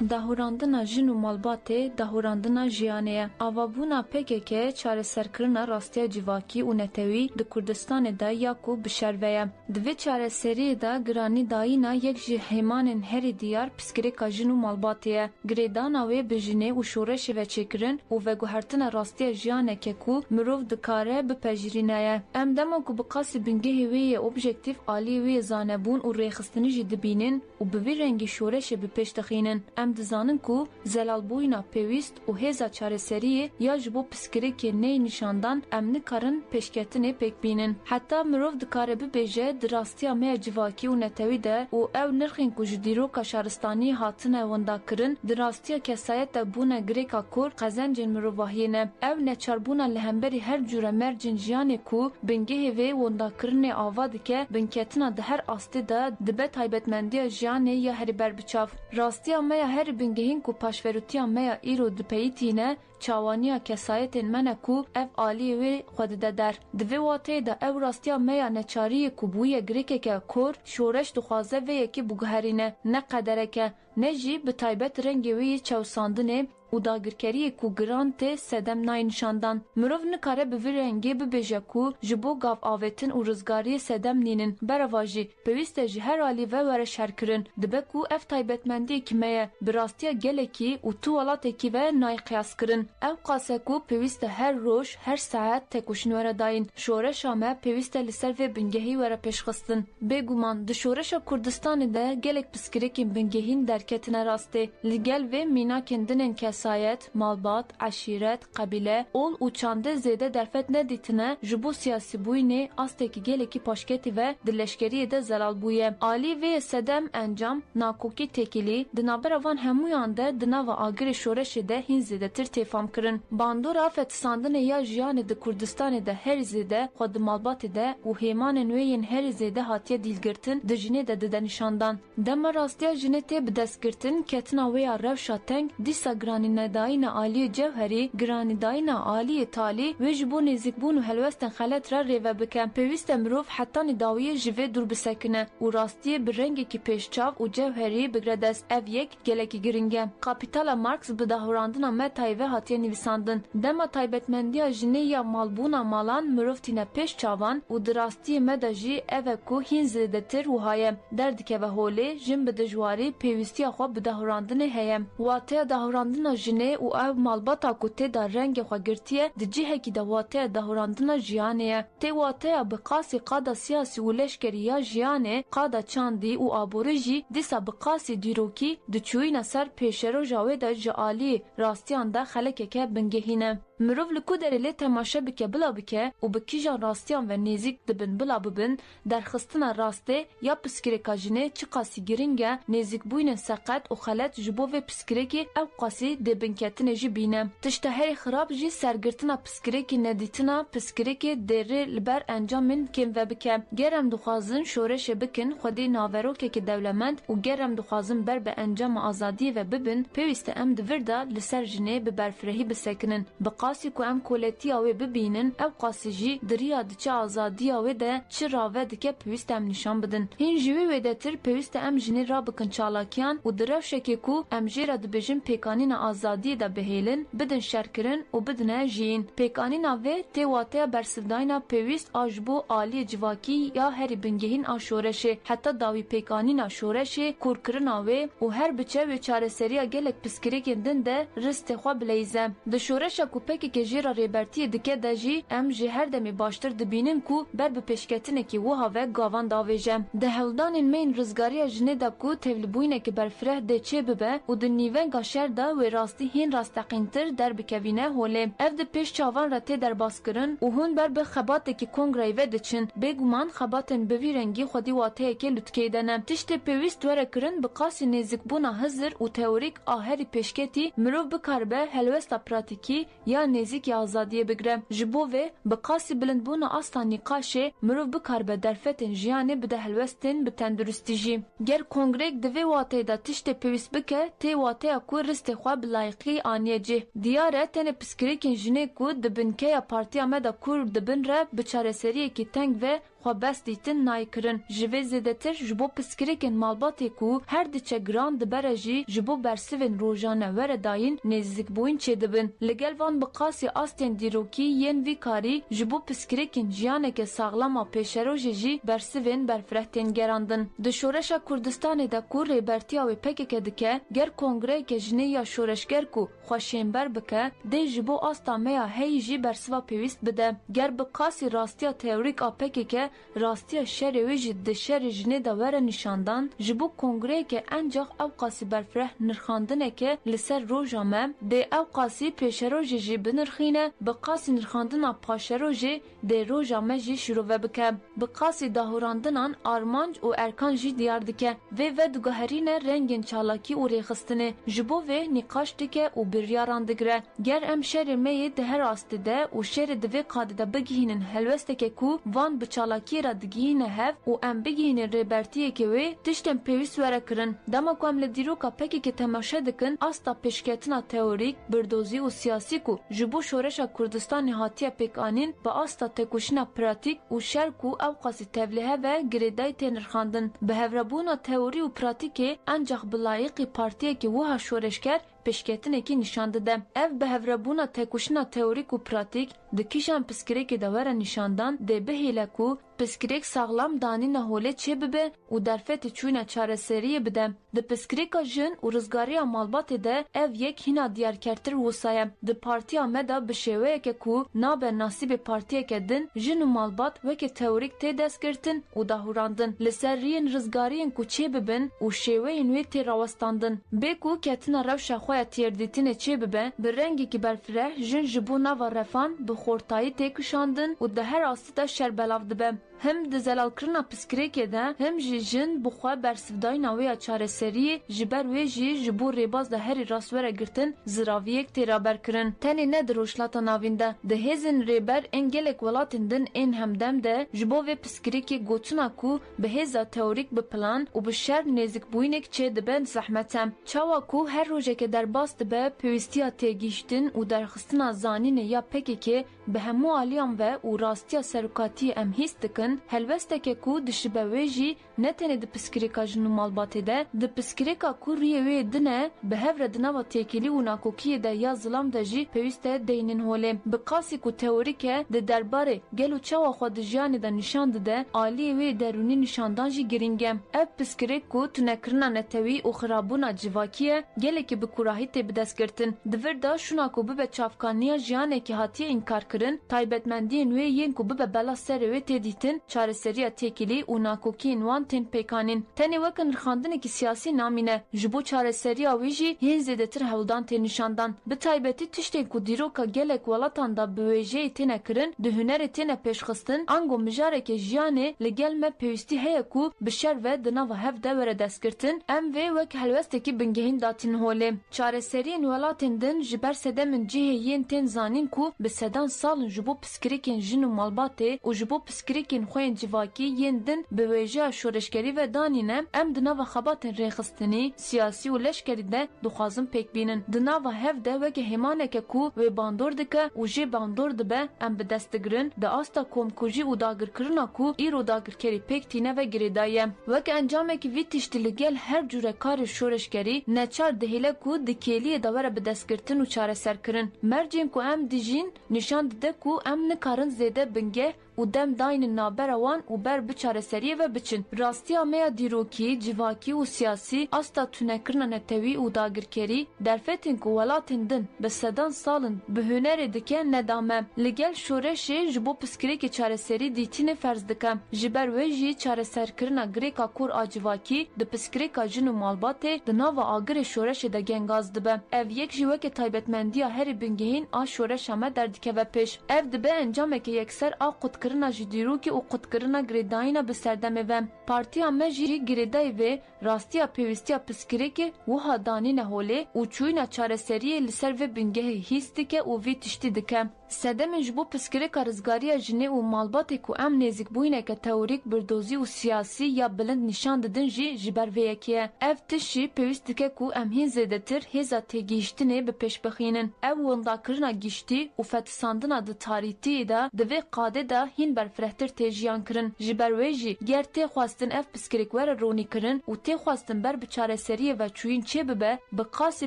داهوراندنا جین و مالباته داهوراندنا جیانه آوابونا PKK چارەسەرکردنا راستیا جیواکی و نتوی د کردستان دا یاکو بشرویه دوی چارەسەری دا گرانی دایینا یک جی هیمانن هری دیار پسکریکا جین و مالباتیه گریدانا وی بجینه و شورش و چکرن و وگوهرتنا راستیا جیانه که کو مروف دکاره بپجرینه ام دمو کو بقاسی بنگه وی اوبژکتیف آلی وی زانبون و ریخستنی جی دبینن و بوی رنگی شورش بپشتخینن ام دزانن کو زلالبوینا پیویست و هزا چارەسەری یا جبو پسکریک نی نشاندان ام نکارن پشکتنه پک بینن حتی مروف دکاره ببیجه دراستیا مه جواکی و نتوی ده و او نرخین کو جدیرو کشارستانی هاتنه وندا کرن دراستیا کسایت بونه گریکا کور قزنجن مروواهینه او نچاربونا لهمبری هر جوره مرجن جیانه کو بنگه وی وندا کرن آواد که بنکتنا ده هر آستی ده دبه تایبتمندی جیانه یا هری بر بچاف راستیا مه هر بنگهین کو پاشفروتیا مه ایرو دپیتینه çawaniya kesayetên me ne ku ev aliyê wê xwe dide der. Di vê wateyê de ew rastiya me ya neçariyê ku bûye girêkeke kor şoreş dixwaze vê yekî biguherîne, ne qedereke, ne jî bi taybet rengê wê yê çewsandinê û dagirkeriyê ku giran tê sedem nayê nîşandan. Mirov nikare bi vî rengê bibêje ku ji bo gav avêtin û rizgariyê sedem nînin. Bereva jî pêwîst e ji her alî ve were şerkirin. Dibe ku ev taybetmendiyekî me ye bi rastiya gelekî û tu welatekî ve nayê qiyas-kirin. Ew qase ku pêwîst e her roj, her saet têkoşîn were dayîn. Şoreşa me pêwîst e li ser vê bingehî were pêşxistin. Bêguman di şoreşa Kurdistanê de gelek piskirêkên bingehîn derketine rastê. Li gel vê mînakên dinên kesayet, malbat, eşîret, qebîle, ol û çandê zêde derfet nedîtine ji bo siyasî bûyînê astekî gelekî paşketî ve di leşkeriyê de zelal bûye. Alî vê sedem encam nakokî tekilî di navbera van hemûyan de di nava agirê şoreşê de hîn zêdetir têfam kirin. Bandora fetisandinê ya jiyanê di Kurdistanê de herî zêde xwe di malbatê de û hêmanên wê yên herî zêde hatiye dîlgirtin di jinê de dide nîşandan. Dema rastiya jinê tê bi destgirtin ketina wê ya rewşa teng dîsa giranînedayîna aliyê cewherî, giranîdayîna aliyê talî ve ji bo nêzîkbûn û helwestên xelet re rêve bike. Pêwîst e mirov hetanî dawiyê ji vê dûr bisekine û rastiyê bi rengekî pêşçav û cewherî bigre dest. Ev yek gelekî giring e. Kapîtala Marx bi dahorandina metayê ve hatiye nivîsandin. Dema taybetmendiya jinê ya malbûna malan mirov tîne pêş çavan û di rastiyê me de jî ev e ku hîn zêdetir wiha derdikeve holê jin bi dijwarî pêwîstiya xwe bi dahorandinê heye. Wateya dahorandina jinê û ev malbata ku tê da rengê xwe girtiye di cihekî de wateya dahorandina jiyanê ye. Tê wateya bi qasî qada siyasî û leşkerî ya jiyanê, qada çandî û aborî jî dîsa bi qasî dîrokî diçûyîne ser pêşeroja wê de ji aliyê rastiyan de xelekeke bingehîne. Mirov li ku derê lê temaşe bike bila bike û bi kîjan rastiyan ve nêzik dibin bila bibin, derxistina rastê ya piskirêka jinê çi qasî giring e, nêzîkbûyînên seqet û xelet ji bo vê piskirêkê ew qasî dê binketinê jî bîne. Tişta herî xirab jî sergirtina piskirêkê nedîtina piskirêkê dêrê li ber encamên kêm ve bike. Gerem dixwazin şoreşê bikin xwedî naverokekî dewlemend û gerem dixwazin ber bi encama azadiyê ve bibin, pêwîst e em di vir da li ser jinê bi berfirehî bisekinin. Qasî ku em koletiya wê bibînin, ew qasî jî diriya diçe azadiya wê de çi rave dike pêwîst em nîşan bidin. Hîn ji wê wê de tir pêwîst e em jinê rabikin çalakiyan û di rewşekê ku em jê re dibêjin pêkanîna azadiyê de bihêlin, bidin şerkirin û bidine jiyîn. Pêkanîna vê tê wateya bersivdayîna pêwîst a ji bo aliyê civakî ya herî bingehîn a şoreşê, heta dawî pêkanîna şoreşê, kûrkirina wê û her biçe wê çareseriya gelek piskirêkên din de ristê xwe bileyze. Di şoreşa ku pekeke jêra rêbertiyê dike de jî em ji her demê baştir dibînin ku ber bi pêşketinekî wiha ve gavan davêje. Di hewldanên me yên rizgariya jinê de ku tevlîbûyînekî berfireh dê çê bibe û di nîvenga şer de wê rastî hîn rasteqîntir derbikevîne holê. Ev di pêş çavan re tê derbazkirin û hûn ber bi xebatekî kongreyê ve diçin. Bêguman xebatên bi vî rengî xwedî wateyekê lûtkê de ne. Tiştê pêwîst were kirin bi qasî nêzîkbûna hizir û teorîk a herî pêşketî mirov bikaribe helwesta pratîkî ya nêzik ya azadiye bigre. Ji bo vê bi qasî bilindbûna asta nîqaşê mirov bikaribe derfetên jiyanê bide helwestên bi tenduristî jî. Ger kongrek di vê wateyê de tiştê pêwîst bike, tê wateya ku ristê xwe bi layıqî aniye cih. Diyar e tenê piskirêkên jinê ku di binkeya partiya me de kur dibin re bi çareseriyekî teng ve xwe bes dîtin naykirin. Ji vê zêdetir ji bo piskirêkên malbatê ku her diçe giran dibere jî ji bo bersivên rojane were dayîn nêzîkbûyîn çêdibin. Li gel van bi qasî astên dîrokî yên vî karî ji bo piskirêkên jiyaneke saxlama pêşerojê jî bersivên berfireh tên gerandin. Di şoreşa Kurdistanê de ku rêbertiya wê pekeke dike, ger kongreyeke jinê ya şoreşger ku xweşênber bike, dê ji bo asta me ya heyî jî bersiva pêwîst bide. Ger bi qasî rastiya teorîk a pekeke rastiya şerê wê jî di şerê jinê de were nîşandan, ji bo kongreyeke encaq ew qasî berfireh nirxandineke li ser roja me, dê ew qasî pêşerojê jî binirxîne, bi qasî nirxandina paşerojê dê roja me jî şîrove bike. Bi qasî dahorandinan armanc û erkan jî diyar dike. Vê ve diguherîne rengên çalakî û rêxistinê. Ji bo vê nîqaş dike û biryaran digire. Ger em şerê me yê di her astî de û şerê di vê qadê de bigihînin helwesteke ku van bi çalakî civakî re digihîne hev û em bigihînin rêbertiyekê wê tiştên pêwîst were kirin. Dema ku em li dîroka pekekê temaşe dikin asta pêşketina teorîk, birdozî û siyasî ku ji bo şoreşa Kurdistanê hatiye pêkanîn bi asta têkoşîna pratik û şer ku ew qasî tevlîhe ve girêdayî tên rixandin. Bi hevrebûna teorî û pratikê encaq bi layıqî partiyekî wiha şoreşker pêşketinekî nîşan dide. Ev bi hevrebûna têkoşîna teorîk û pratik di kîşan piskirêkê de were nîşandan dê bihêle ku piskirêk saxlam danîna holê çê bibe û derfetê çûna çareseriyê bide. Di piskirêka jin û rizgariya malbatê de ev yek hîna diyarkertir wisa ye. Di partiya me de bi şêweyeke ku nabe nasîbê partiyeke din jin û malbat wekî teorîk tê destgirtin û dahûrandin. Li ser riyên rizgariyên ku çê bibin û şêweyên wê tê rawestandin. Bê ku ketina rewşa xwe ya têrdîtinê çê bibe, bi rengekî berfireh jin ji bo nava refan bi xortayî tê kişandin û di her astî de şerbelav dibe. Hem di zelalkirina piskirêkê de hem jî jin bi xwe bersivdayîna wê ya çareseriyê ji ber wê jî ji bo rêbaz de herî rastwere girtin ziraviyek tê raberkirin. Tenê ne di rojhilata navîn de. Di hêzên rêber ên gelek welatên din ên hemdem de ji bo vê piskirêkê gotina ku bi hêza teorîk bi plan û bi şer nêzîkbûyînek çê dibe zehmet e. Çawa ku her rojeke derbas dibe pêwîstiya têgihiştin û derxistina zanînê ya PKK bi hemû aliyan ve û rastiya serokatiyê em hîs dikin, helbesteke ku dişibe wê jî ne tenê di piskirêka jin û malbatê de, di piskirêka ku riyê wê dine bi hev re di nava têkilî û nakokiyê de ya zilam de jî pêwîst e deynin holê. Bi qasî ku teorîk e di derbarê gel û çawa xwe di jiyanê de nîşan dide, aliyê wê derûnî nîşandan jî giring e. Ev piskirêk ku tunekirina netewî û xirabûna civakî ye, gelekî bi kurahî tê bidestgirtin. Di vir de şuna ku bibe çavkaniya jiyanekî hatiye înkar kirin, taybetmendiyên wê yên ku bibe bela serê wê tê dîtin, çareseriya têkilî û nakokiyên wan tên pêkanîn. Tenê wekin rixandinekî siyasî namîne, ji bo çareseriya wê jî yên zêdetir hewldan tê nîşandan. Bi taybetî tiştên ku dîroka gelek welatan da bi wêjeyê têne kirin, di hunerê têne pêşxistin, ango mijareke jiyanê li gel me pêwîstî heye ku bi şer ve di nava hev de were destgirtin, em vê wek helwestekî bingehîn datin holê. Çareseriyên welatên din ji ber sedemên cihê yên tên zanîn ku bi sedan salin ji bo piskirêkên jin û malbatê û ji bo piskirêkên xwe yên civakî yên din bi wêjeya şoreşkerî ve danîne, em di nava xebatên rêxistinî, siyasî û leşkerî de dixwazin pêkbînin. Di nava hev de wekî hêmaneke ku wê bandor dike û jê bandor dibe, em bi dest digirin di asta komkujî û dagirkirina ku îro dagirkerî pêk tîne ve girêdayî ye. Wek encamekî vî tiştî li gel her cure karê şoreşkerî neçar dihêle ku di kêliyê de were bi destgirtin û çareserkirin. Mercên ku em dijîn nîşan dide ku em nikarin zêde bingeh û dem dayînin nabera wan û ber bi çareseriyê ve biçin. Rastiya me ya dîrokî, civakî û siyasî asta tunekirina netewî û dagirkerî derfetên ku welatên din bi sedan salin bi hunerê dike nedame. Li gel şoreşê ji bo piskirêkê çareserî dîtînê ferz dike. Ji ber wê jî çareserkirina girêka kor a civakî di piskirêka jin û malbatê di nava agirê şoreşê de gengaz dibe. Ev yek jî wekî taybetmendiya herî bingehîn a şoreşa me derdikeve pêş. Ev dibe encameke yekser a qutkirina ji dîrokî û qutkirina girêdayîna bi serdemê ve. Partiya me jî girêdayî vê rastiya pêwîstiya piskirêkê wiha danîne holê û çûyîna çareseriyê li ser vê bingehê hîs dike û vî tiştî dike. Sedemên ji bo piskirêka rizgariya jinê û malbatê ku em nêzîkbûyîneke teorîk, birdozî û siyasî ya bilind nîşan didin jî ji ber vê yekê ye. Ev tişt jî pêwîst dike ku em hîn zêdetir hêza têgihiştinê bi pêş bixînin. Ev wendakirina giştî û fetisandina di tarîtiyê de di vê qadê de hîn berfirehtir tê jiyan kirin. Ji ber wê jî ger tê xwastin ev piskirêk were ronî kirin û tê xwastin ber bi çareseriyê ve çûyîn çê bibe, bi qasî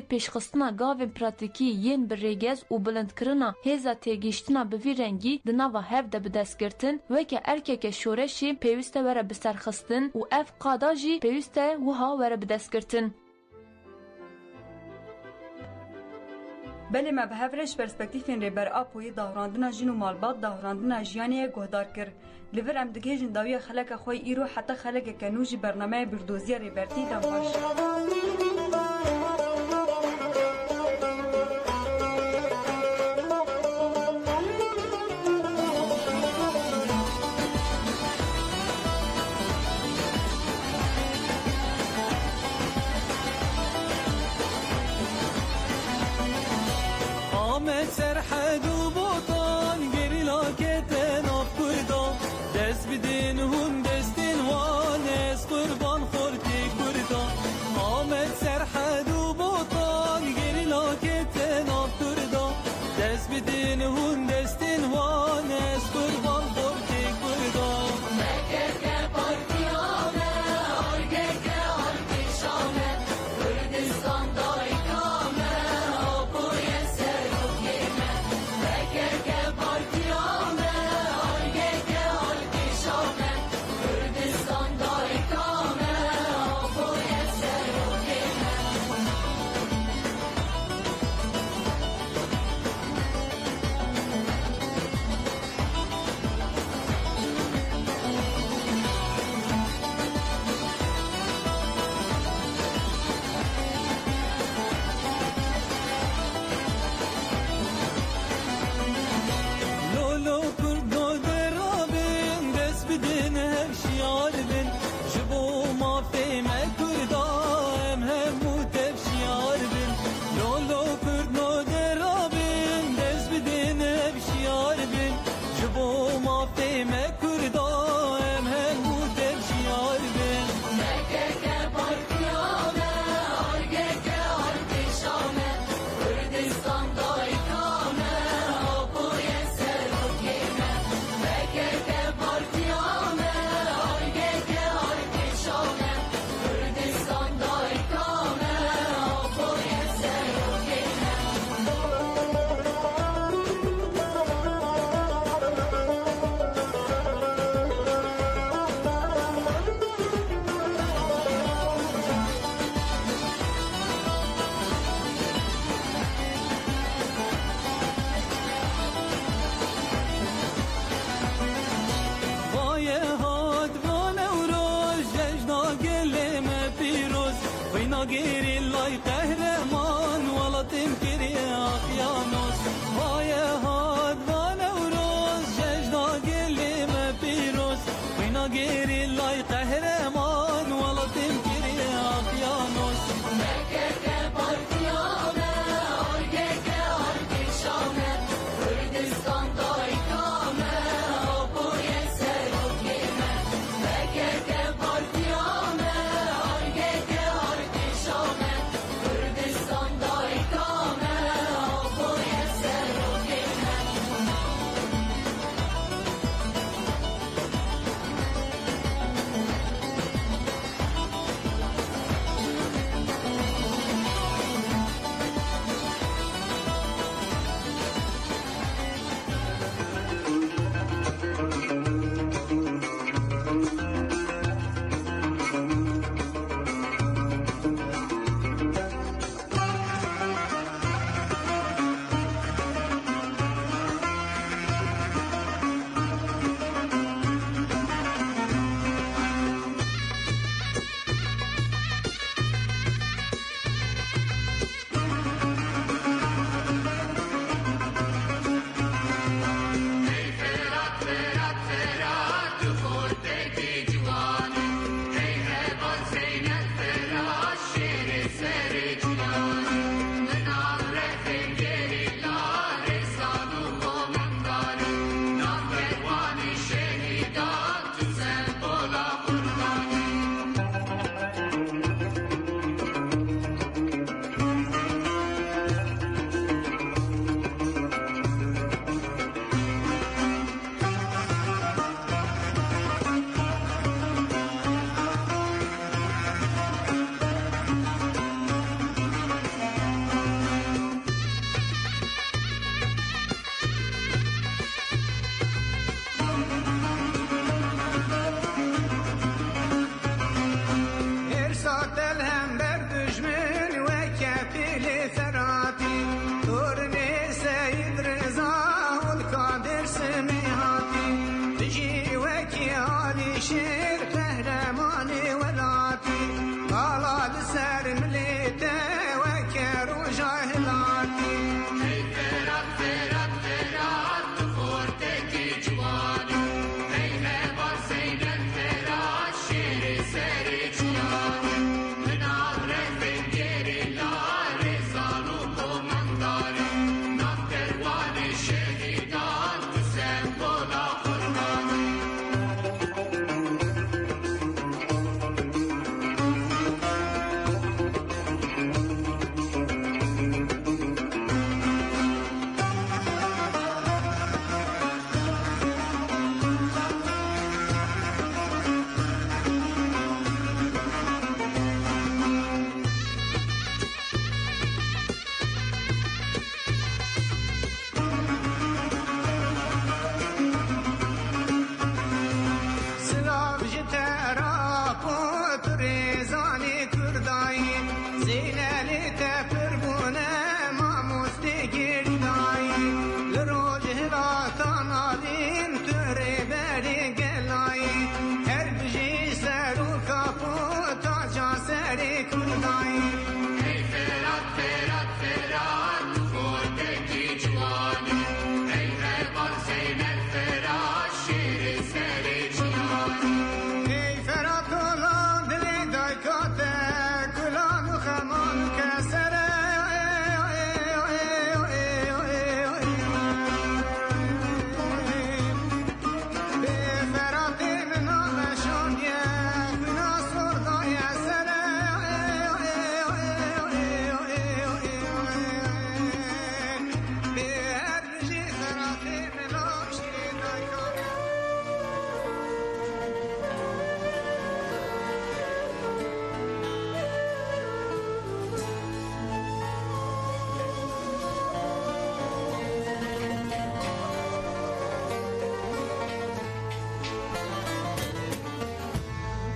pêşxistina gavên pratikî yên bi rêgez û bilindkirina hêza têgihiştina bi vî rengî di nava hev de bi destgirtin, weke erkeke şoreşî pêwîst e were bi serxistin û ev qada jî pêwîst e wiha were bi destgirtin. Belê me bi hev re ji perspektîfên rêber Apoyê dahûrandina jin û malbat dahûrandina jiyanê guhdar kir. Li vir em digihêjin dawiya xeleka xwe îro heta xelekeke nû jî bernameya birdoziya rêbertî dembaş. سرحد و بوطان گریلا که تناف کردم دست بدین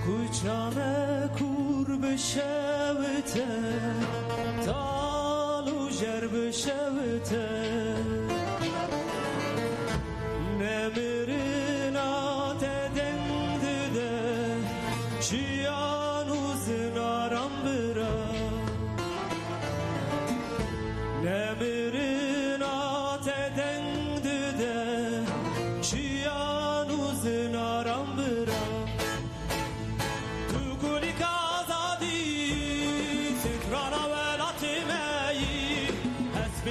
Kucağına kur beşevte, talu jer beşevte. Nemirin atedengdi de, çiyanuzun arambıra. Nemirin atedengdi de, çiyanuzun arambıra.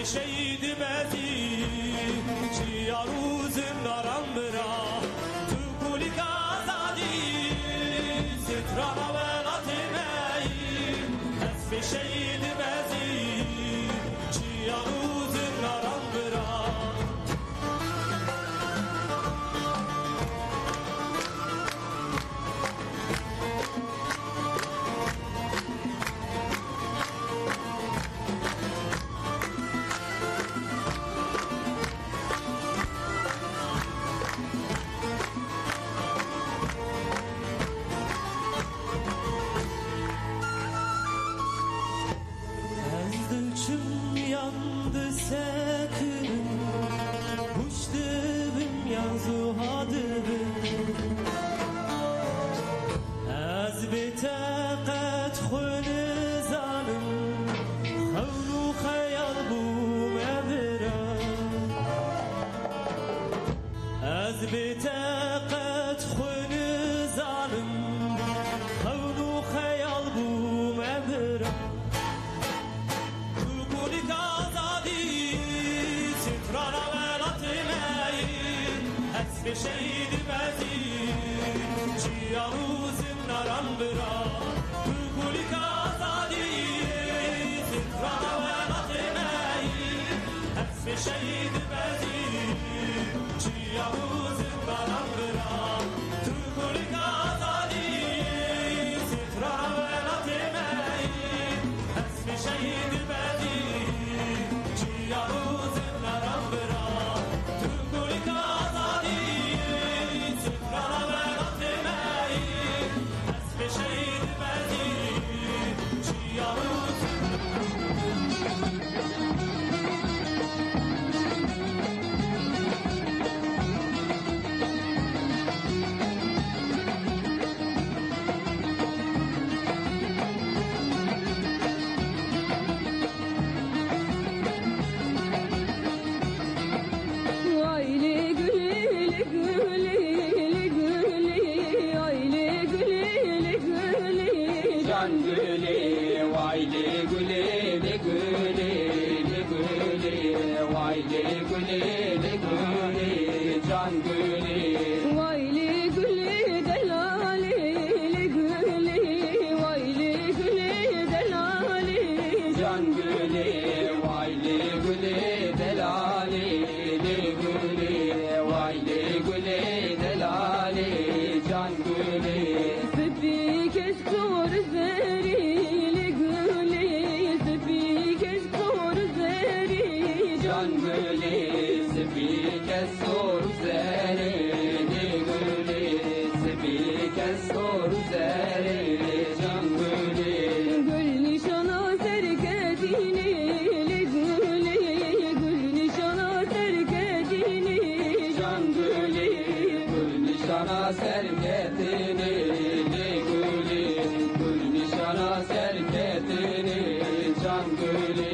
شهید بدی چیاروزم دارم برا تو کولی کازادی سترانا ولات می حسب شهید بدی چیاروزم دارم برا yandı sekrim Puştibim yanzu hadibim Az bitaqat khuni zalim Khawlu khayal bu mevra Az bitaqat khuni zalim Khawlu khayal bu mevra شهید بدی چیاروزم نرم برا تو گلی کازادی ستران ولات می حسب شهید بدی چیاروزم نرم برا تو گلی کازادی ستران ولات می حسب شهید بدی چیاروزم نرم برا تو گلی کازادی Gül nişana serke gülü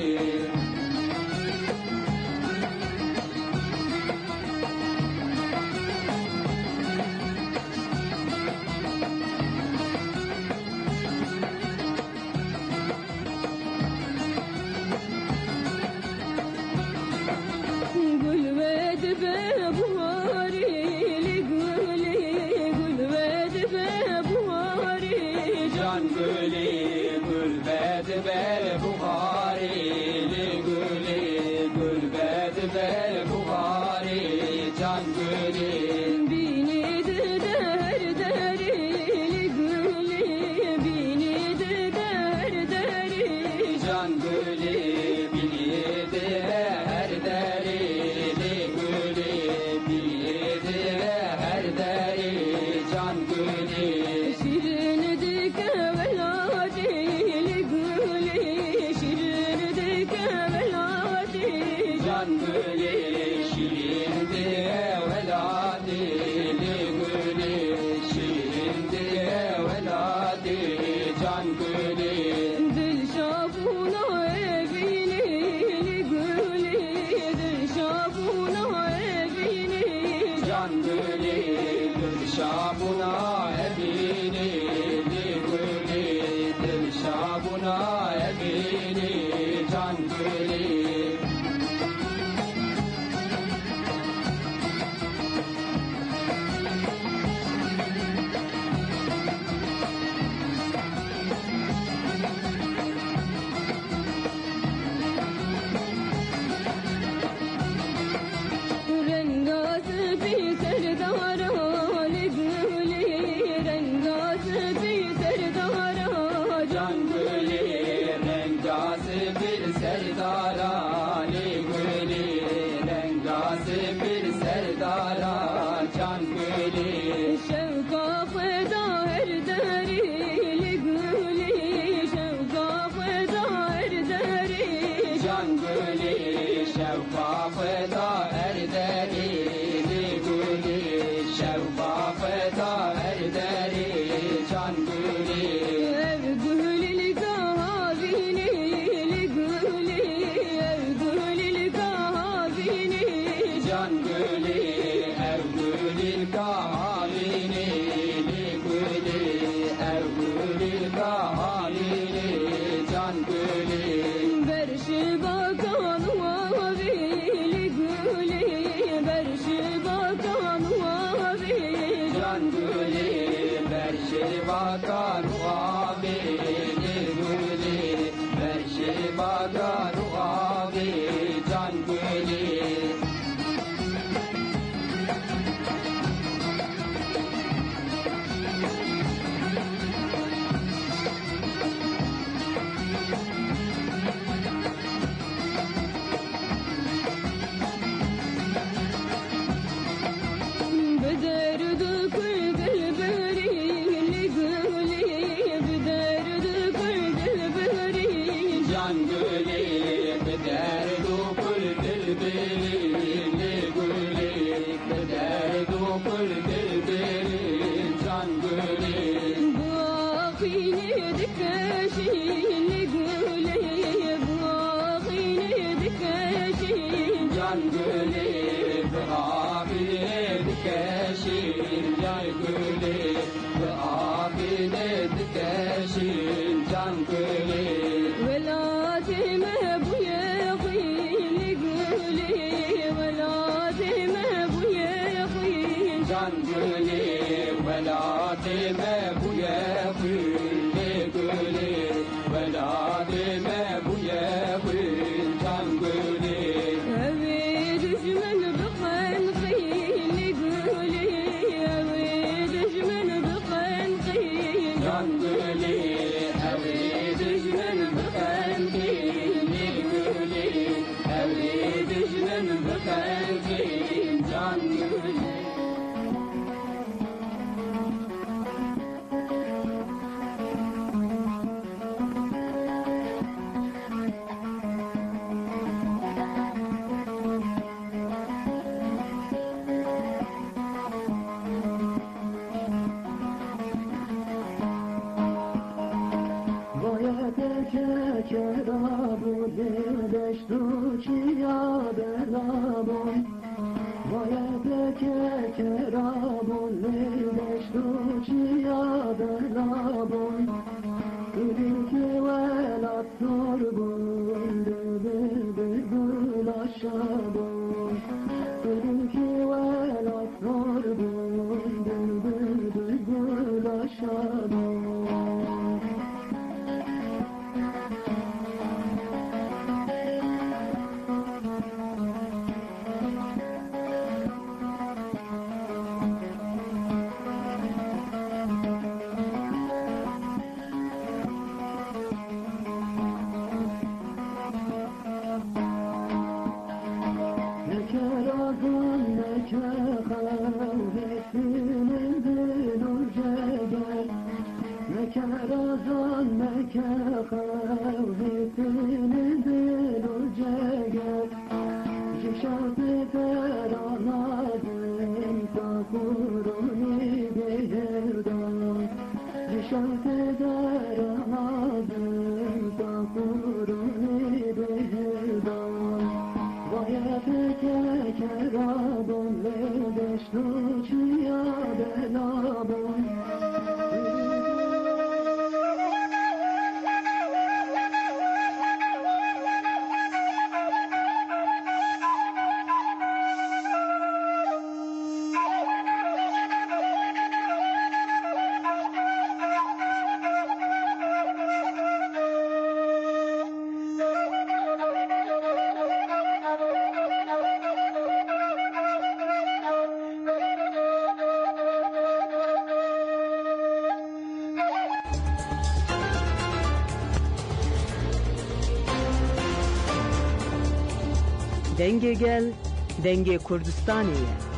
Evde دنگ گل دنگ کردستانیه.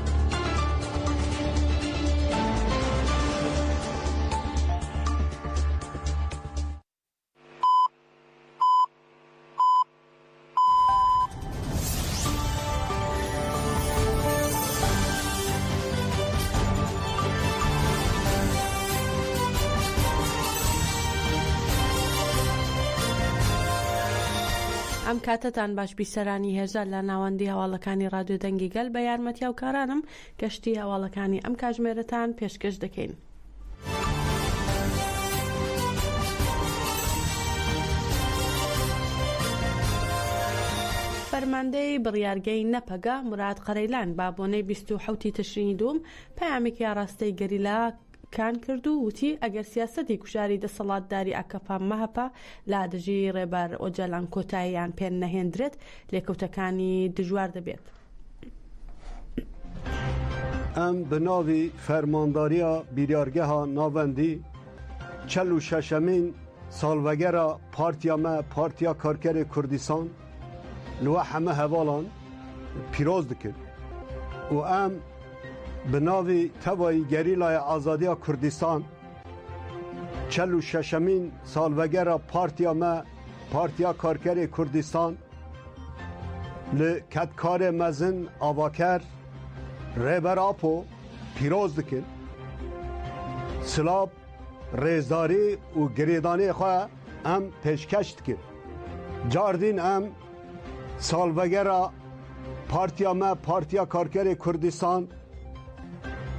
ئەم کاتتان باش بیسەرانی هێزار لە ناوەندی هەواڵەکانی ڕادیۆ دەنگی گەل بە یارمەتی هاوکارانم گەشتی هەواڵەکانی ئەم کاتژمێرەتان پێشکەش دەکەین. فەرماندەی بڕیارگەی نەپەگە مراد قەرەیلان با بۆنەی 27 تشرینی دوم پەیامێکی ئاڕاستەی گەریلا کان کردو وتی ئەگەر سیاسەتی کوژاری دەسەڵاتداری ئەکەپا مەهەپا لا دژی ڕێبەر ئۆجەلان کۆتاییان پێ نەهێنرێت لێکەوتەکانی دژوار دەبێت. ئەم بناوی فەرمانداریە بیریارگەها ناوەندی 46مین ساڵڤەگەرە پارتیا me Partiya Karkerê Kurdistan li we heme hevalan pîroz dikir û em bi navê tevayî gerîlaya Azadiya Kurdistan 46mîn salvegera Partiya me Partiya Karkerê Kurdistan li ketkarê mezin avaker rêber Apo pîroz dikin silav rêzdarî û girêdanê xwe em pêşkeş dikin cardîn em salvegera Partiya me Partiya Karkerê Kurdistan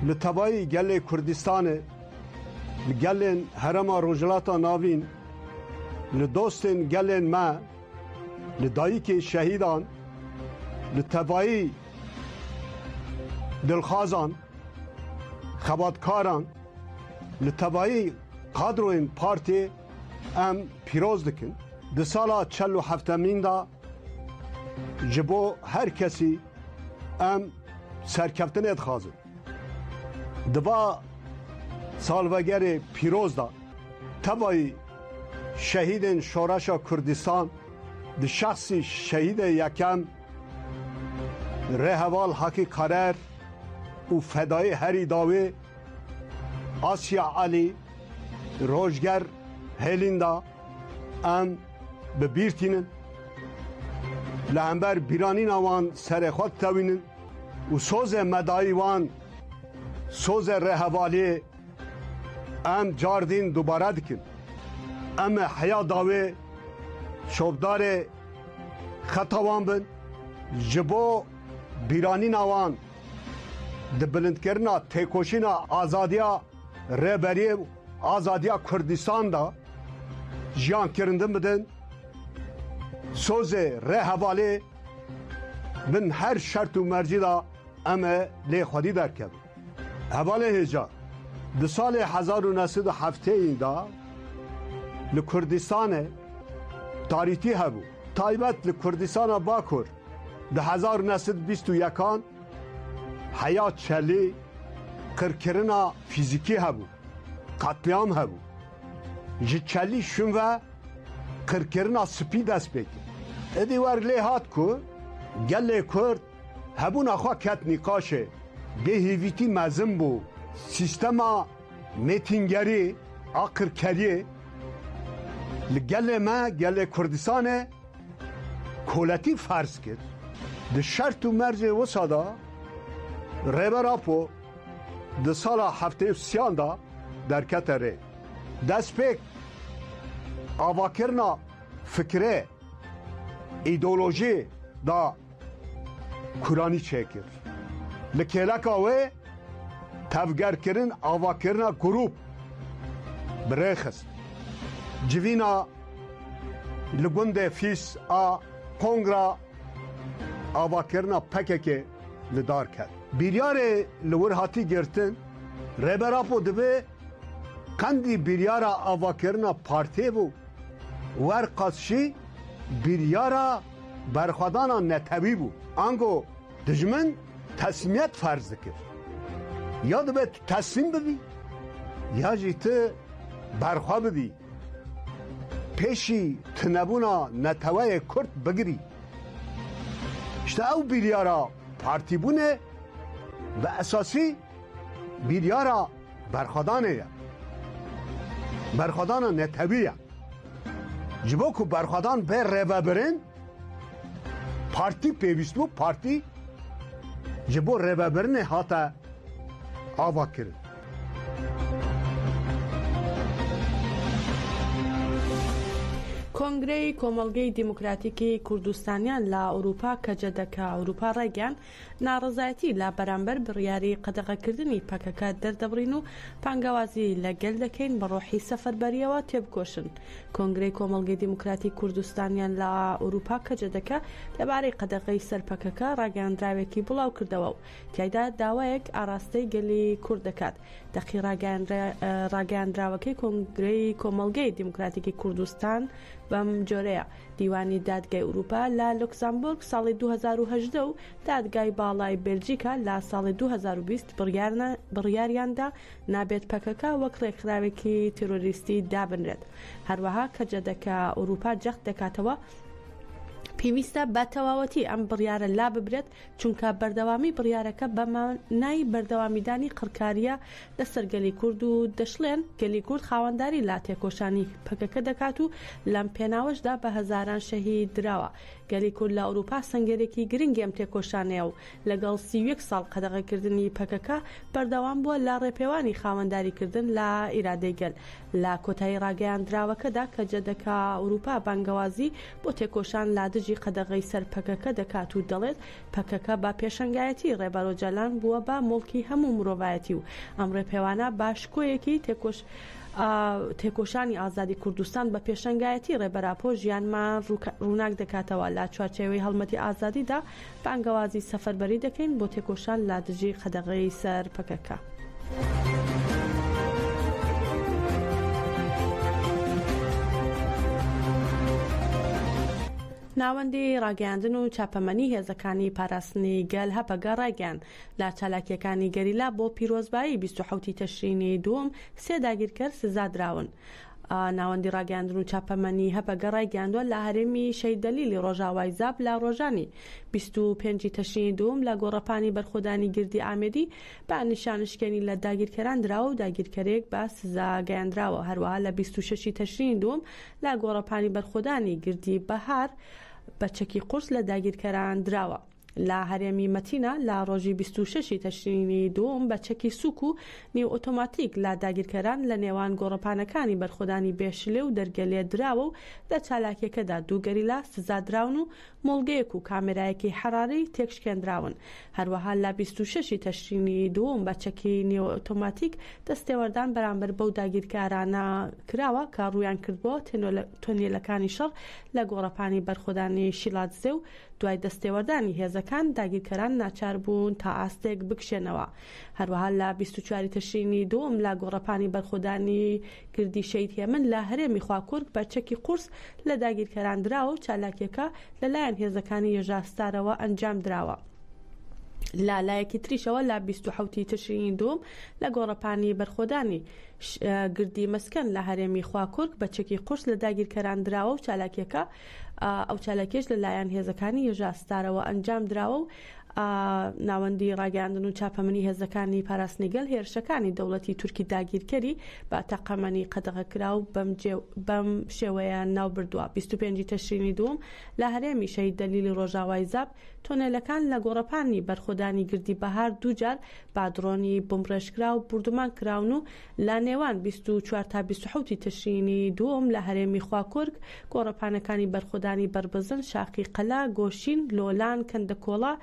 li tevayî gelê Kurdistanê li gelên herema Rojhilata Navîn li dostên gelên me li dayîkê şehîdan li tevayî dilxwazan xebatkaran li tevayî kadroyên partê em pîroz dikin di sala 47 da ji bo her kesî em serkeftinê dixwazin diva salvegerê pîroz da tevayî şehîdên şoreşa Kurdistan di şexsî şehîdê yekem rêheval Hakî Karer û fedayê herî dawê Asya Alî rojger hêlîn da em bibîrtînin li hember bîranîna wan serê xwe ditewînin û sozê medayî wan sozê rêhevaliyê em cardîn dubare dikin em ê heya dawê şovdarê خطاوان بن جبو بیرانی نوان د بلندکرنا تکوشینا آزادیا رهبری آزادیا کردستان دا جیان کرندن بدن سوز ره حواله من هر شرط و مرجی دا اما لی خودی درکب حواله هجا د سال 1907 این دا لکردستان تاریخی هبو تایبت لکردستان باکر ده 1921 حیات چلی کرکرنا فیزیکی هبو قتلیام هبو جی چلی شون و کرکرنا سپی دست بکی ادی ورلی هات کو گله کرد هبون اخوا کت نقاشه به هیویتی مزم بو سیستما میتینگری آقرکری لگله ما گله کردستانه کولتی فرض کرد ده شرط و مرز وسادا ریبراپو ده سال 73 دا در کتره دست پیک آواکرنا فکره ایدولوژی دا کرانی چکر لکیلک آوه تفگر کرن آواکرنا گروپ برخست جوینا لگنده فیس آ کنگرا آواکرنا پکه لدار کرد بیریار لور هاتی گرتن ریبراپو دبه کندی بیریار آواکرنا پارتی بو ورقصشی بیریار برخوادانا نتوی بو انگو دجمن تسمیت فرض کرد یا دبه تسلیم ببی یا جیت برخوا بدی پیشی تنبونا نتوی کرد بگیری işte او biryara parti bune ve esası biryara berxadaneye berxadana neteviye jibo ku berxadan be reveberin parti pevist bu parti jibo reveberin hata avakirin کۆنگرەی کۆمەڵگەی دیموکراتیکی کوردستانیان لە ئەوروپا کە جەدەکە ئەوروپا ڕێگەیان ناڕەزایەتی لە بەرامبەر بڕیاری قەدەغەکردنی پەکەکە دەردەبڕین و پانگەوازی لەگەل دەکەین بە ڕۆحی سەفەربەریەوە تێبکۆشن. کۆنگرەی کۆمەڵگەی دیموکراتی کوردستانیان لە ئەوروپا کە جەدەکە لەبارەی قەدەغەی سەر پەکەکە ڕاگەیاندراوێکی بڵاو کردەوە و تیایدا داوایەک ئاراستەی گەلی کورد دەکات. دەقی ڕاگەیاندراوەکەی کۆنگرەی کۆمەڵگەی دیموکراتیکی کوردستان بەم جۆرەیە دیوانی دادگای ئەوروپا لە لوکسامبورگ ساڵی 2018 و دادگای باڵای بێلجیکا لە ساڵی 2020 بڕیاریاندا نابێت پەکەکە وەک ڕێکخراوێکی تیرۆریستی دابنرێت. هەروەها کە جەدەکە ئەوروپا جەخت دەکاتەوە پێویستە بە تەواوەتی ئەم بڕیارە لا ببرێت چونکە بەردەوامی بڕیارەکە بە مانای بەردەوامیدانی قڕکاریە لەسەر گەلی کورد و دەشڵێن گەلی کورد خاوەنداری لا تێکۆشانی پەکەکە دەکات و لەم پێناوەشدا بە هەزاران شەهید دراوە. گەلی کورد لە ئەوروپا سەنگەرێکی گرنگی ئەم تێکۆشانەیە و لەگەڵ 31 ساڵ قەدەغەکردنی پەکەکە بەردەوام بووە لە ڕێپێوانی خاوەنداریکردن لە ئیرادەی گەل. لە کۆتایی ڕاگەیاندراوەکەدا کە جەدەکە ئەوروپا بانگەوازی بۆ تێکۆشان لا دژی قەدەغەی سەر پەکەکە دەکات و دەڵێت پەکەکە بە پێشەنگایەتی ڕێبەرۆجەلان بووە بە مڵکی هەموو مرۆڤایەتی و ئەم ڕێپێوانە باشکۆیەکی تێکۆشانی ئازادی کوردستان بە پێشەنگایەتی ڕێبەراپۆ ژیانمان ڕووناک دەکاتەوە. لە چوارچێوەی هەڵمەتی ئازادیدا بانگەوازی سەفەربەری دەکەین بۆ تێکۆشان لا دژی قەدەغەی سەر پەکەکە. ناوەندی ڕاگەیاندن و چاپەمەنی هێزەکانی پاراستنی گەل هەپەگە ڕاگەیان لە چالاکیەکانی گەریلا بۆ پیرۆزبایی 27 تەشرینی دووەم 3 داگیرکەر سزادراون. ناوەندی ڕاگەیاندن و چاپەمەنی هەپەگە ڕاگەیاندووە لە هەرێمی شەیدەلیلی ڕۆژاوای زاب لە ڕۆژانی 25 تەشرینی دووەم لە گۆڕەپانی بەرخۆدانی گردی ئامێدی بە نیشانشکێنی لە داگیرکەران دراوە و داگیرکەرێک بە سزا گەیاندراوە. هەروەها لە 26 تەشرینی دووەم لە گۆڕەپانی بەرخۆدانی گردی بەهار بە چەکی قورس لە داگیرکەران دراوە. لە هەرێمی مەتینە لە ڕۆژی 26 تەشرینی دووەم بە چەکی سووک و نیو ئۆتۆماتیک لا داگیرکەران لە نێوان گۆڕەپانەکانی بەرخۆدانی بێشلێ و دەرگەلێ دراوە و لە چالاکیەکەدا دوو گەریلا سزادراون و مۆڵگەیەک و کامێرایەکی حەراری تێکشکێنراون. هەروەها لە 26 تەشرینی دووەم بە چەکی نیو ئۆتۆماتیک دەستێوەردان بەرامبەر بەو داگیرکارانە کراوە کە ڕوویان کردبووە تۆنێلەکانی شەڕ لە گۆڕەپانی بەرخۆدانی شیلاتزێ و دوای دەستێوەردانی هێزەکان داگیرکەران ناچار بوون تا ئاستێک بکشێنەوە. هەروەها لە 24 تەشرینی دووەم لە گۆڕەپانی بەرخۆدانی گردی شەید هێمن لە هەرێمی خواکورد بە چەکی قورس لە داگیرکەران دراوە و چالاکیەکە لەلایەن هێزەکانی هێژاستارەوە ئەنجام دراوە. لایەکی تریشەوە لە 27 تشرینی دووەم لە گۆڕەپانی بەرخۆدانی گردی مەسکەن لە هەرێمی خواکورد بە چەکی قورس لە داگیرکەران دراوە و چالاکیەکە ئەو چالاکیش لەلایەن هێزەکانی هێژاستارەوە ئەنجام دراوە و ناوەندی ڕاگەاندن و چاپەمەنی هێزەکانی پاراستنیگەل هێرشەکانی دەوڵەتی تورکی داگیرکەری بە تەقەمەنی قەدەغەکرا و بەم شێوەیە ناو بردووە. 25 تەشرینی دووەم لە هەرێمی شەهید دەلیلی ڕۆژاوای زاب تۆنێلەکان لە گۆڕەپانی بەرخۆدانی گردی بەهار دووجار با درۆنی بمڕێژکرا و بردومان کراون و لە نێوان 24 تا 27 تشرینی دووەم لە هەرێمی خواکورد گۆڕەپانەکانی بەرخۆدانی بربزن، شاقی قەلا، گۆشین، لۆلان، کەندەکۆڵا،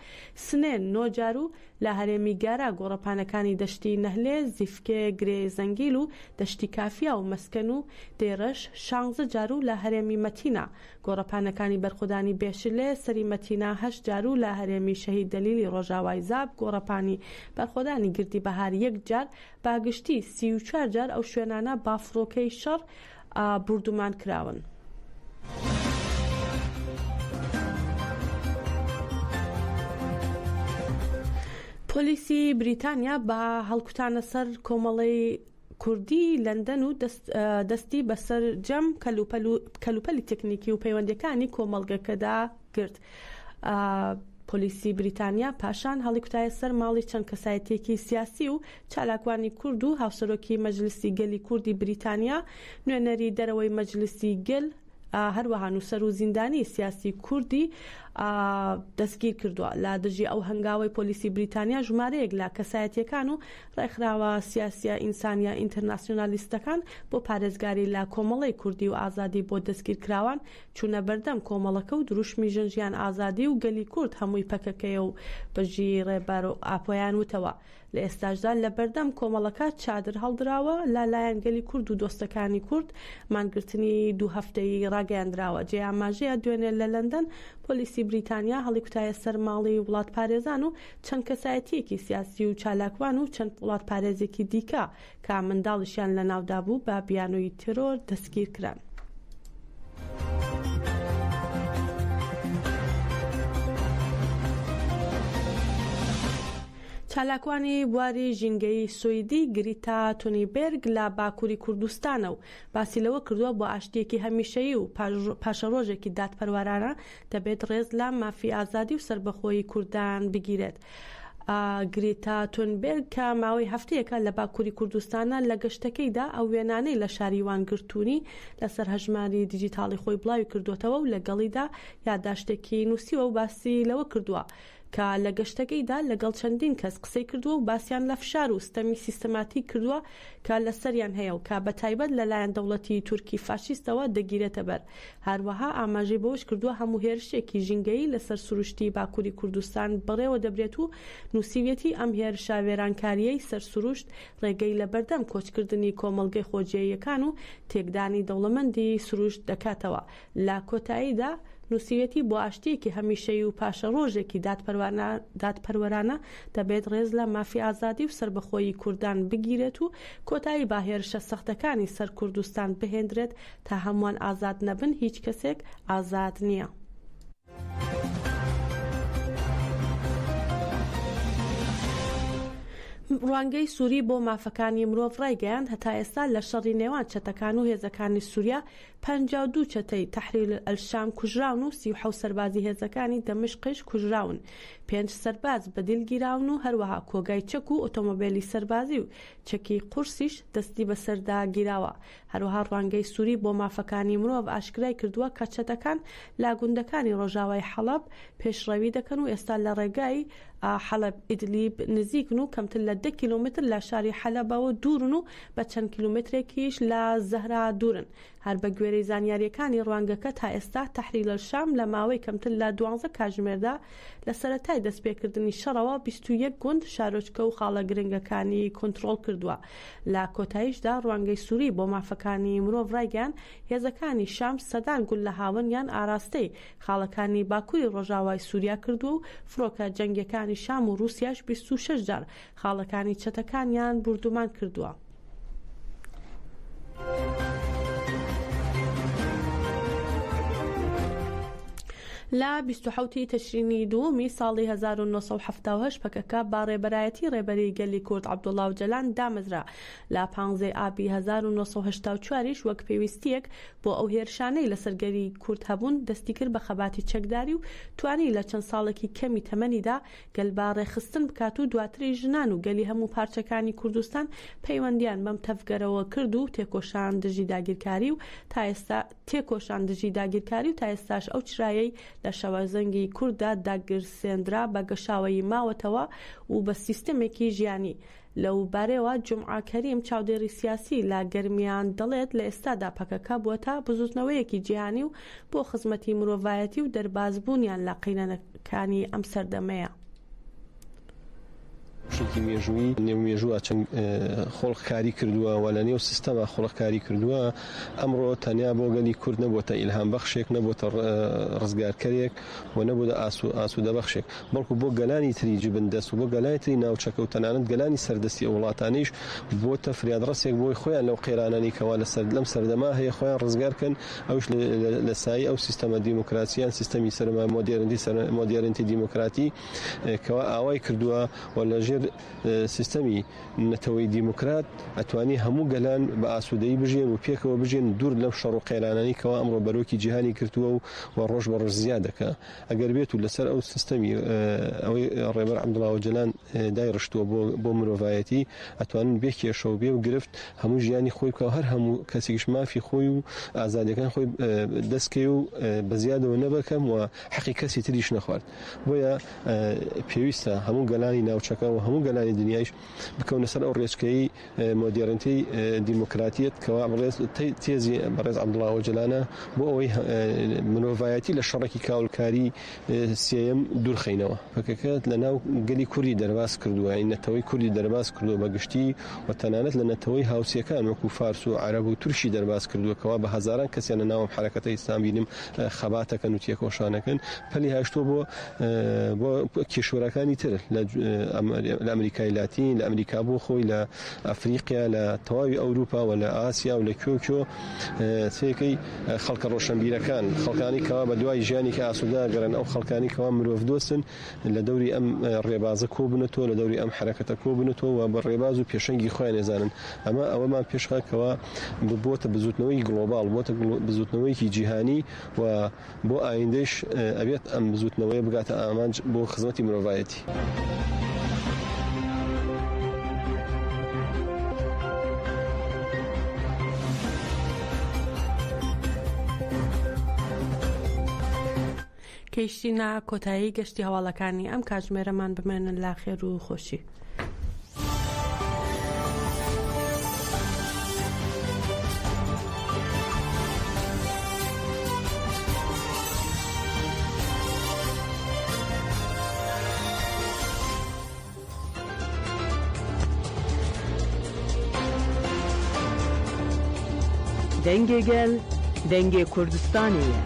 سنێن، نۆجار و لە هەرێمی گارا گۆڕەپانەکانی دەشتی نەهلێ، زیفکێ، گرێ زەنگیل و دەشتی کافیا و مەسکەن و دێڕەش 16 جار و لە هەرێمی مەتینە گۆڕەپانەکانی بەرخۆدانی بێشلێ، سەری مەتینە 8 جار و لە هەرێمی شەهید دەلیلی ڕۆژاوای زاب گۆڕەپانی بەرخۆدانی گردی بەهار 1 جار باگشتی 34 جار ئەو شوێنانە بافرۆکەی شەڕ بردومان کراون. پۆلیسی بریتانیا بە هەڵکوتانە سەر کۆمەڵی کوردی لەندەن و دەستی بەسەر جەم کەلوپەلی تەکنیکی و پەیوەندیەکانی کۆمەڵگەکەدا کرد. پۆلیسی بریتانیا پاشان هەڵی کوتایە سەر ماڵی چەند کەسایەتێکی سیاسی و چالاکوانی کورد و هاوسەرۆکی مەجلیسی گەلی کوردی بریتانیا، نوێنەری دەرەوەی مەجلیسی گەل، هەروەها نووسەر و زیندانی سیاسی کوردی دەستگیر کردووە. لە دژی ئەو هەنگاوی پۆلیسی بریتانیا ژمارەیەک لە کەسایەتیەکان و ڕێکخراوە سیاسیە ئینسانیە ئینتەرناسیۆنالیستەکان بۆ پارێزگاری لە کۆمەڵی کوردی و ئازادی بۆ دەستگیرکراوان چوونە بەردەم کۆمەڵەکە و دروشمی ژنجیان ئازادی و گەلی کورد هەمووی پەکەکەیە و بەژی ڕێبەر و ئاپۆیان وتەوە. لە ئێستاشدا لە بەردەم کۆمەڵەکە چادر هەڵدراوە لەلایەن گەلی کورد و دۆستەکانی کورد مانگرتنی 2 هەفتەی ڕاگەیاندراوە. جێ ئاماژەیە دوێنێ لە لەندەن پۆلیسی بریتانیا هەڵی کوتایە سەر ماڵی وڵات پارێزان و چەند کەسایەتیەکی سیاسی و چالاکوان و چەند وڵات پارێزێکی دیکە کە منداڵیشیان لە ناودا بوو بە بیانۆی تێرۆر دەستگیر کران. چالاکوانی بواری ژینگەی سویدی گریتا تونیبرگ لە باکووری کوردستانە و باسی لەوە کردووە بۆ ئاشتیەکی هەمیشەیی و پاشە ڕۆژێکی دادپەروەرانە دەبێت ڕێز لە مافی ئازادی و سربەخۆیی کوردان بگیرێت. گریتا تونبرگ کە ماوەی هەفتەیەکە لە باکووری کوردستانە لە گەشتەکەیدا ئەو وێنانەی لە شاریوان گرتوونی لەسەر هەژماری دیجیتاڵی خۆی بڵاوی کردوتەوە و لەگەڵیدا یادداشتێکی نووسیوە و باسی لەوە کردووە کە لە گەشتەکەیدا لەگەڵ چەندین کەس قسەی کردووە و باسییان لە فشار و ستەمی سیستەماتی کردووە کە لەسەریان هەیە و کە بە تایبەت لەلایەن دەوڵەتی تورکی فاشیستەوە دەگیرێتە بەر. هەروەها ئاماژەی بەوەش کردووە هەموو هێرشێکی ژینگەیی لەسەر سروشتی باکووری کوردستان بڕێوە دەبرێت و نووسیوێتی ئەم هێرشە وێرانکاریەی سەر سروشت ڕێگەی لە بەردەم کۆچکردنی کۆمەڵگەی خۆجیەکان و تێکدانی دەوڵەمەندی سروشت دەکاتەوە. لە کۆتاییدا نووسیوێتی بۆ ئاشتیەکی هەمیشەیی و پاشە ڕۆژێکی دادپەروەرانە دەبێت ڕێز لە مافی ئازادی و سربەخۆیی کوردان بگیرێت و کۆتایی با هێرشە سەختەکانی سەر کوردستان بهێندرێت تا هەمووان ئازاد نەبن، هیچ کەسێک ئازاد نییە. ڕوانگەی سووری بۆ مافەکانی مرۆڤ ڕایگەیاند هەتا ئێستا لە شەڕی نێوان چەتەکان و هێزەکانی سووریا 52 چەتەی تەحریل ئەلشام کوژراون و 37 سەربازی هێزەکانی دەمشقش کوژراون، 5 سەرباز بەدیلگیراون و هەروەها کۆگای چەک و ئۆتۆمۆبیلی سەربازی و چەکی قورسیش دەستی بەسەردا گیراوە. هەروەها ڕوانگەی سووری بۆ مافەکانی مرۆڤ ئاشکرای کردووە کە چەتەکان لا گوندەکانی ڕۆژاوای حەڵەب پێشڕەوی دەکەن و ئێستا لە ڕێگای حەڵەب ئیدلیب نزیکن و کەمتر لە 10 کیلومتر لە شاری حەلەبەوە دوورن و بە چەند کیلومترێکیش لە زەهرا دوورن. هەر بە گوێرەی زانیاریەکانی ڕوانگەکە تا ئێستا تەحریل ئەلشام لە ماوەی کەمتر لە 12 کاتژمێردا لە سەرەتای دەستپێکردنی شەڕەوە 21 گوند شارۆچکە و خاڵە گرنگەکانی کۆنتڕۆڵ کردووە. لە کۆتاییشدا ڕوانگەی سووری بۆ مافەکانی مرۆڤ ڕایگەیاند هێزەکانی شام سەدان گول لە هاون یان ئاراستەی خاڵەکانی باکووری ڕۆژاوای سووریا کردو و فڕۆکە جەنگیەکانی شام و رووسیاش 26 جار خاڵەکانی چەتەکانیان بردومان کردووە. لا 27 تشرینی دومی ساڵی 1970 پەکەکە با ڕێبەرایەتی ڕێبەری گەلی کورد عەبدوڵڵا ئۆجەلان دامەزرا. لە 15 ئابی 1984ش وەک پێویستیەک بۆ ئەو هێرشانەی لە سەرگەری کورد هەبوون دەستی کرد بە خەباتی چەکداری و توانی لە چەند ساڵێکی کەمی تەمەنیدا گەلبا ڕێخستن بکات و دواتری ژنان و گەلی هەموو پارچەکانی کوردستان پەیوەندیان بەم تەفگەرەوە کرد و تێکۆشان دژی داگیرکاری و تا ئێستا تێکۆشان دژی داگیرکاری و تا ئێستاش ئەو چرایەی لە شەوەزەنگی کووردا داگرسێنرا بە گەشاوەی ماوەتەوە و بە سیستەمێکی ژیانی. لەو بارەوە جومعە کەریم چاودێری سیاسی لا گەرمیان دەڵێت لە ئێستادا پەکەکە بووەتە بزوتنەوەیەکی جیهانی و بۆ خزمەتی مرۆڤایەتی و دەربازبوونیان لە قینەکانی ئەم سەردەمەیە. شێکی مێژووی نێومێژووە چەند خۆڵکاری کردووە و لە نێو سیستەما خۆڵکاری کردووە. ئەمڕۆ تەنیا بۆ گەلی کورد نەبووتە ئیلهام بەخشێک، نەبووتە ڕزگارکەرێک و نەبووە ئاسوودە بەخشێک، بەڵکو بۆ گەلانی تری جبندەست و بۆ گەلانی تری ناوچەکە و تەنانەت گەلانی سەردەستی ئەو وڵاتانیش بۆتە فریادڕەسێک بۆی خۆیان لەو قێرانانیکەوە لەم سەردەما هەیە خۆیان ڕزگارکەن ئەوش لە سایی ئەو سیستەمە دیموکراسیان سیستەمی سەرما مۆدێرنتی دیموکراتی کەوا ئاوای کردووە و لەژێر سیستەمی نەتەوەی دیموکرات ئەتوانی هەموو گەلان بە ئاسوودەیی بژێن و پێکەوە بژێن دوور لەم شەڕ و قێرانانی کەوا ئەمڕۆ بەرۆکی جیهانی کردووە و ڕۆژ بە ڕۆژ زیادەکە. ئەگەر بێت و لەسەر ئەو سیستەمی ئەوەی ڕێبەر عەبدوڵڵا ئۆجەلان دایڕشتووە بۆ مرۆڤایەتی ئەتوانن بێ کێشە و بێ و گرفت هەموو ژیانی خۆی بکە و هەر هەموو کەسێکیش مافی خۆی و ئازادیەکان خۆی دەستکەی و بەزیادەوە نەبەکەم و حەقی کەسی تریش نەخوارد. بۆیە پێویستە هەموو گەلانی ناوچەکە و هەموو گەلانی دنیایش بکەونە سەر ئەو ڕێچکەی مۆدێرنتی دیموکراتیەت کەوا تێزی بەڕێز عەبدوڵڵا ئۆجەلانە بۆ ئەوەی مرۆڤایەتی لە شەڕێکی کاولکاری سێیەم دوورخەینەوە. پەکەکەت لە ناو گەلی کوردی دەرباز کردووە، نەتەوەی کوردی دەرباز کردووە بەگشتی و تەنانەت لە نەتەوەی هاوسیەکان وەکو فارس و عەرەب و تورشی دەرباز کردووە کەوا بە هەزاران کەسیان لە ناوم حرەکەتە ئیسلام بینم خەباتەکەن و تێکۆشانەکەن پەلی هاشتۆ بۆ کێشوەرەکانی تر لە ئەمریکای لاتین، لە ئەمریکا بۆ خۆی، لە ئەفریقیا، لە تەواوی ئەوروپا و لە ئاسیا و لە کۆکیۆ سێکەی خەڵکە ڕۆشنبیرەکان، خەڵکانی کەوا بە دوای ژیانێکی ئاسووداگەرن، ئەو خەڵکانی کەوا مرۆڤ دۆستن لە دەوری ئەم ڕێبازە کۆبنەوە، لە دەوری ئەم حرەکەتە کۆبنەوە و بە ڕێباز و پێشەنگی خۆیان ێزانن. ئەمە ئەوەمان پێشخەکەوە بۆتە بزوتنەوەی گلۆبال، بۆتە بزوتنەوەیکی جیهانی و بۆ ئایندەش ئەبێت ئەم بزوتنەوەی بگاتە ئامانج بۆ خزمەتی مرۆڤایەتی. کەیشتینە کۆتایی گەشتی هەواڵەکانی ئەم کاتژمێرەمان بمێنن لا خێر و خۆشی. دەنگێ گەل دەنگێ کوردستانیە.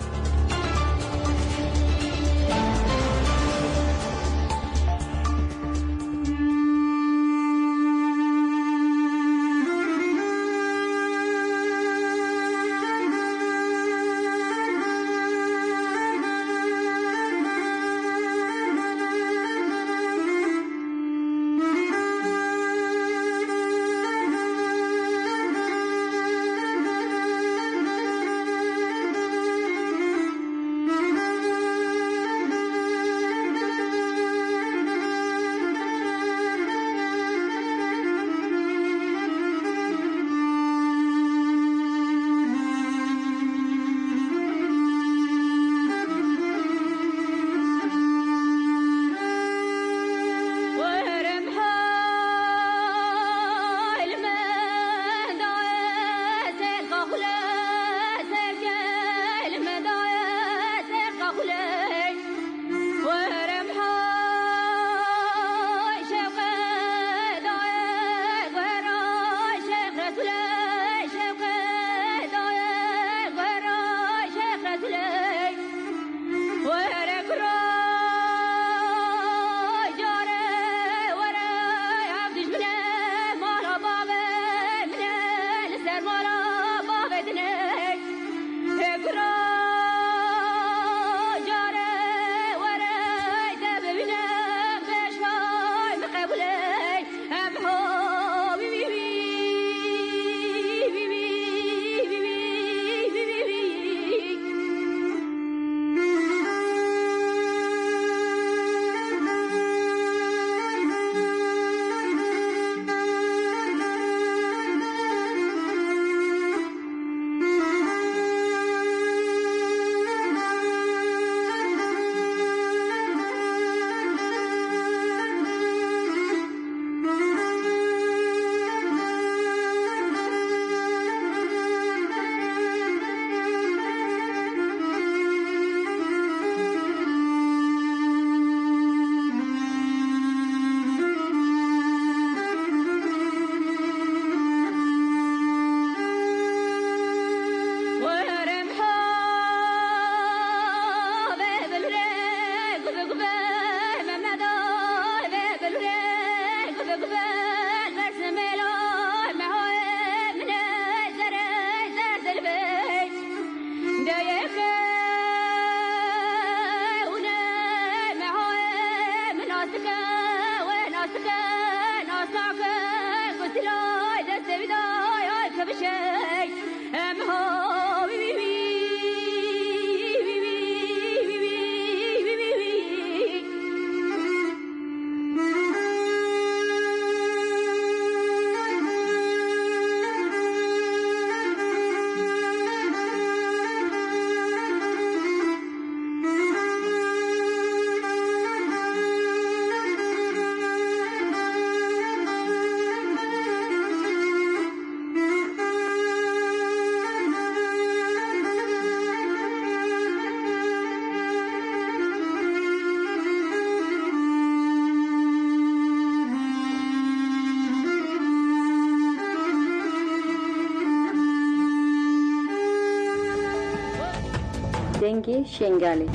دنگ شنگالی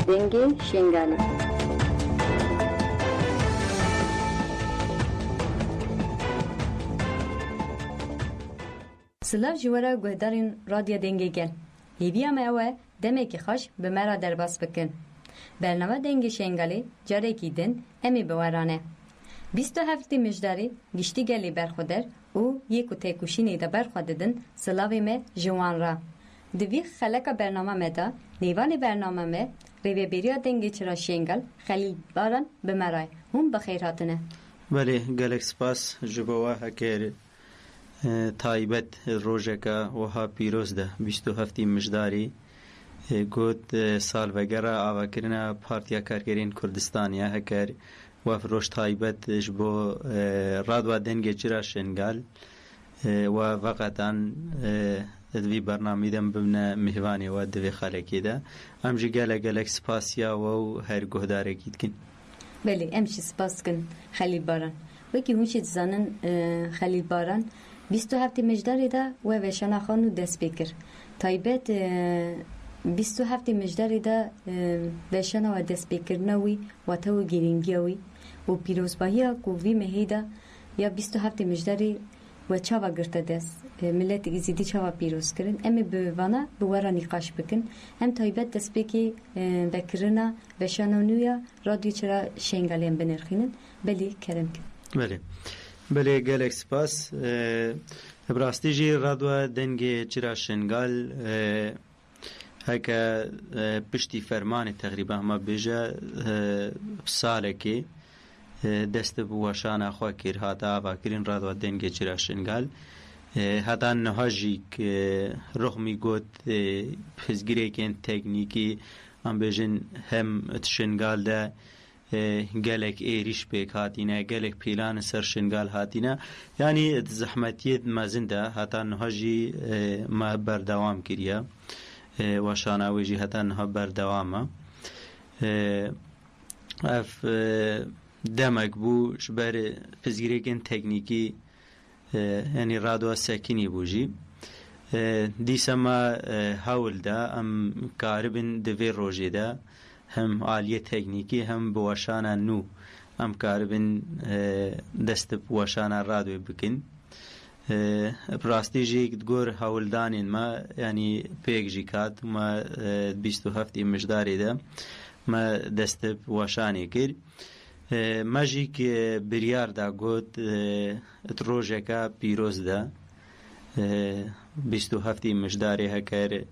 دنگ شنگالی سلاف جوارا گهدارین رادیو دنگی گل هیویا اوه دمه که خوش به مرا درباس بکن برنامه دنگ شنگالی جاره کی دن امی بوارانه 27 مجداری گشتی گلی برخودر و یک و تکوشینی دا برخوددن سلاوی me جوان را دوی خلق برنامه مدا نیوان برنامه me ریوی بیریا دنگی چرا شنگل خلیل باران به مرای هم بخیر هاتنه بله گلک سپاس جبوه هکر تایبت روژکا وها پیروز ده 27 مجداری گوت سال وگره آوکرنا پارتیا کارگرین کردستانیا هکر و فروش تایبت جبو رادوا دنگ چرا شنگال و وقتا دوی برنامه دم ببنه مهوانی و دوی خالکی ده امجی گلک سپاسیا و هر گهداره کید کن بله امشی سپاس کن خلیل باران وکی هونشید زنن خلیل باران 27 مجداری ده و وشانا خانو دست بکر تایبت 27 مجداری ده وشانا و دست بکر نوی و تو گیرینگیوی و پیروزباهی کووی مهیده یا 27 مجداری و چاوا گرته دست ملت ایزیدی چاوا پیروز کرن امی بوانا بوارا نقاش بکن هم تایبت دست بکی بکرنا وشانا نویا رادیو چرا شنگالیم بنرخینن بلی کرم کن بله گلک سپاس براستی جی رادوا دنگ چرا شنگال هکا پشتی فرمان تقریبا ما بیجا ساله که دست بواشان خواه کر هاتا و کرین رادوا دنگ چرا شنگال هاتا نهاجی که رخمی گوت پزگیره کن تکنیکی هم بیجن هم تشنگال ده گلک ایریش پیک هاتینه گلک پیلان سر شنگال هاتینه یعنی زحمتیت مزنده حتی نهاجی ما بردوام کریه و شاناویجی حتی نها بردوامه اف دمک بو شبر پزگیرکن تکنیکی یعنی رادوا سکینی بوجی دیسا ما هاول ده ام کاربن دوی روژی ده هم عالیه تکنیکی هم بواشانا نو هم کاربن دست بواشانا رادوی بکن براستی جی گور هولدانین ما یعنی پیک جی کات ما 27 مجداری ده ما دست بواشانی کر ما جی که بریار دا گوت روژه که پیروز ده 27 مجداری هکر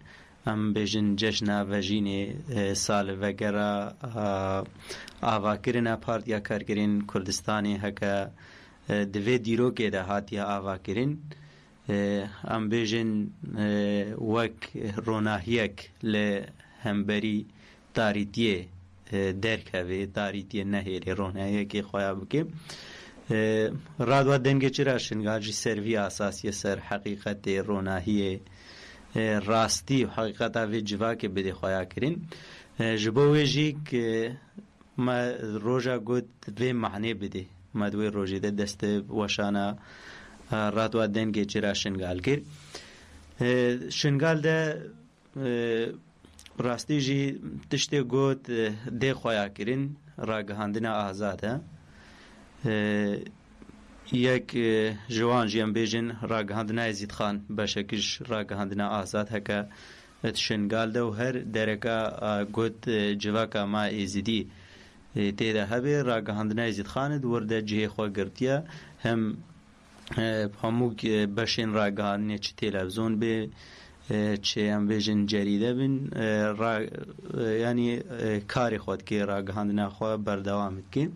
ام بیجن جشن وجینی سال وگرا آواکرین پارتیا کارگرین کردستانی هکا دوی دیرو که ده هاتیا آواکرین ام بیجن وک روناهیک لهمبری تاریتیه درکوی تاریتیه نهیری روناهیکی خواه بکی رادوا دنگی چرا شنگال جی سروی اساسی سر حقیقت روناهیه راستی و حقیقت اوی جوا که بده خوایا کرین جبوی جی که ما روژا گود وی معنی بده ما دوی روژی ده دست وشانا رادوا دنگی چرا شنگال کر شنگال ده راستی جی تشتی گود ده خوایا کرین راگهاندنا آزاده یک جوان جیم بیجن راگهاندنا زید خان باشکش راگهاندنا آزاد هکا تشنگال ده و هر درکا گوت جواکا ما ایزیدی تیده هبه راگهاندنا زید خان دورده جه خواه گرتیا هم همو باشین راگهاندنی چه تلویزیون به چه هم بیجن جریده بین یعنی کاری خود که راگهاندنا خواه بردوامد که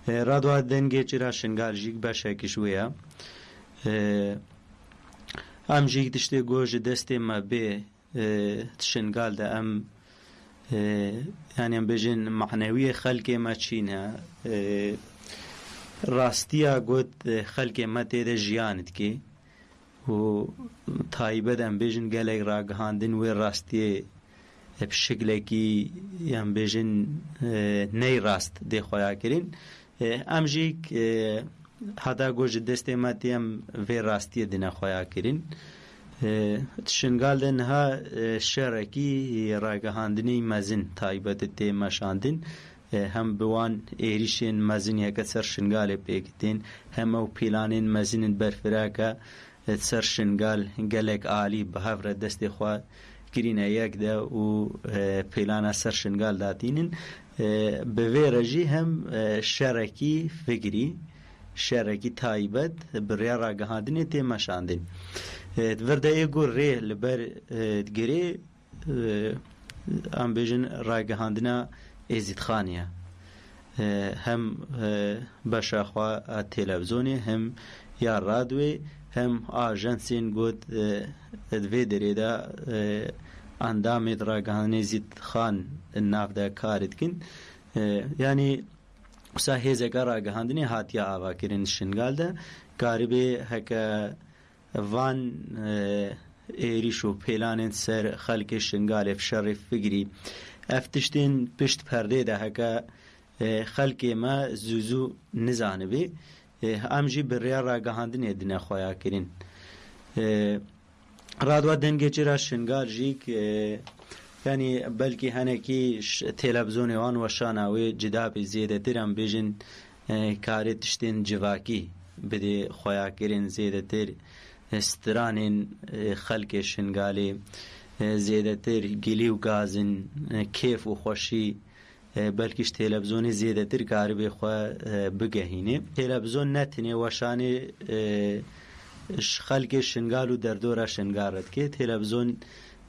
رادوا دنگی چرا شنگال جیگ باشه کشویا ام جیگ دشته گوش دسته ما به شنگال ده ام یعنی ام بجن معنوی خلق ما چینه راستیا گود خلق ما تیده جیاند که و تایبه ام بجن گلک راگهاندن و راستی بشکل کی ام بجن نی راست ده خواه کرین ام جیگ هەتا گۆژ دەستێ مەتیم vê rastiye dîne xweya kirin şingal de niha şerekî ragihandinê mezin taybetê tê meşandin hem bi wan êrişên meziniyeke ser şingalê pêkitên hem ew pîlanên mezinên berfirake ser şingal gelek alî bi hev re destê xwe kirîne yek de û pîlana ser şingal datînin bi vê re jî hem şerekî fikirî şerekî taybet bi rêya ragihandinê tê meşandin vir de ê got rê li ber digirê em bêjin ragihandina êzîdxaniye hem beşa xwe a televizyonê hem ya radyoyê hem ajensên got di vê derê de endamê ragihandinê êzîdxan nav de karê dikin yanî wisa hêzeka ragihandinê hatiye avakirin şingal de karibê heke van êrîş û pêlanên ser xelkê şingalê şerê fikirî ev tiştên pişt perdê de heke xelkê me zû zû nizanibê em jî bi rêya ragihandinê dine xweya kirin radwa dengê çira şingal jî yanî belkî henekî televizyonê wan weşana wê cida bê zêdetir em bêjin karê tiştên civakî bidê xweya kirin zêdetir stranên xelkê şingalê zêdetir gilî û gazin kêf û xweşî belkî ji televizyonê zêdetir karibê xwe bigehîne televizyon netinê weşanê ji xelkê şingal û derdora şingal re dike televizyon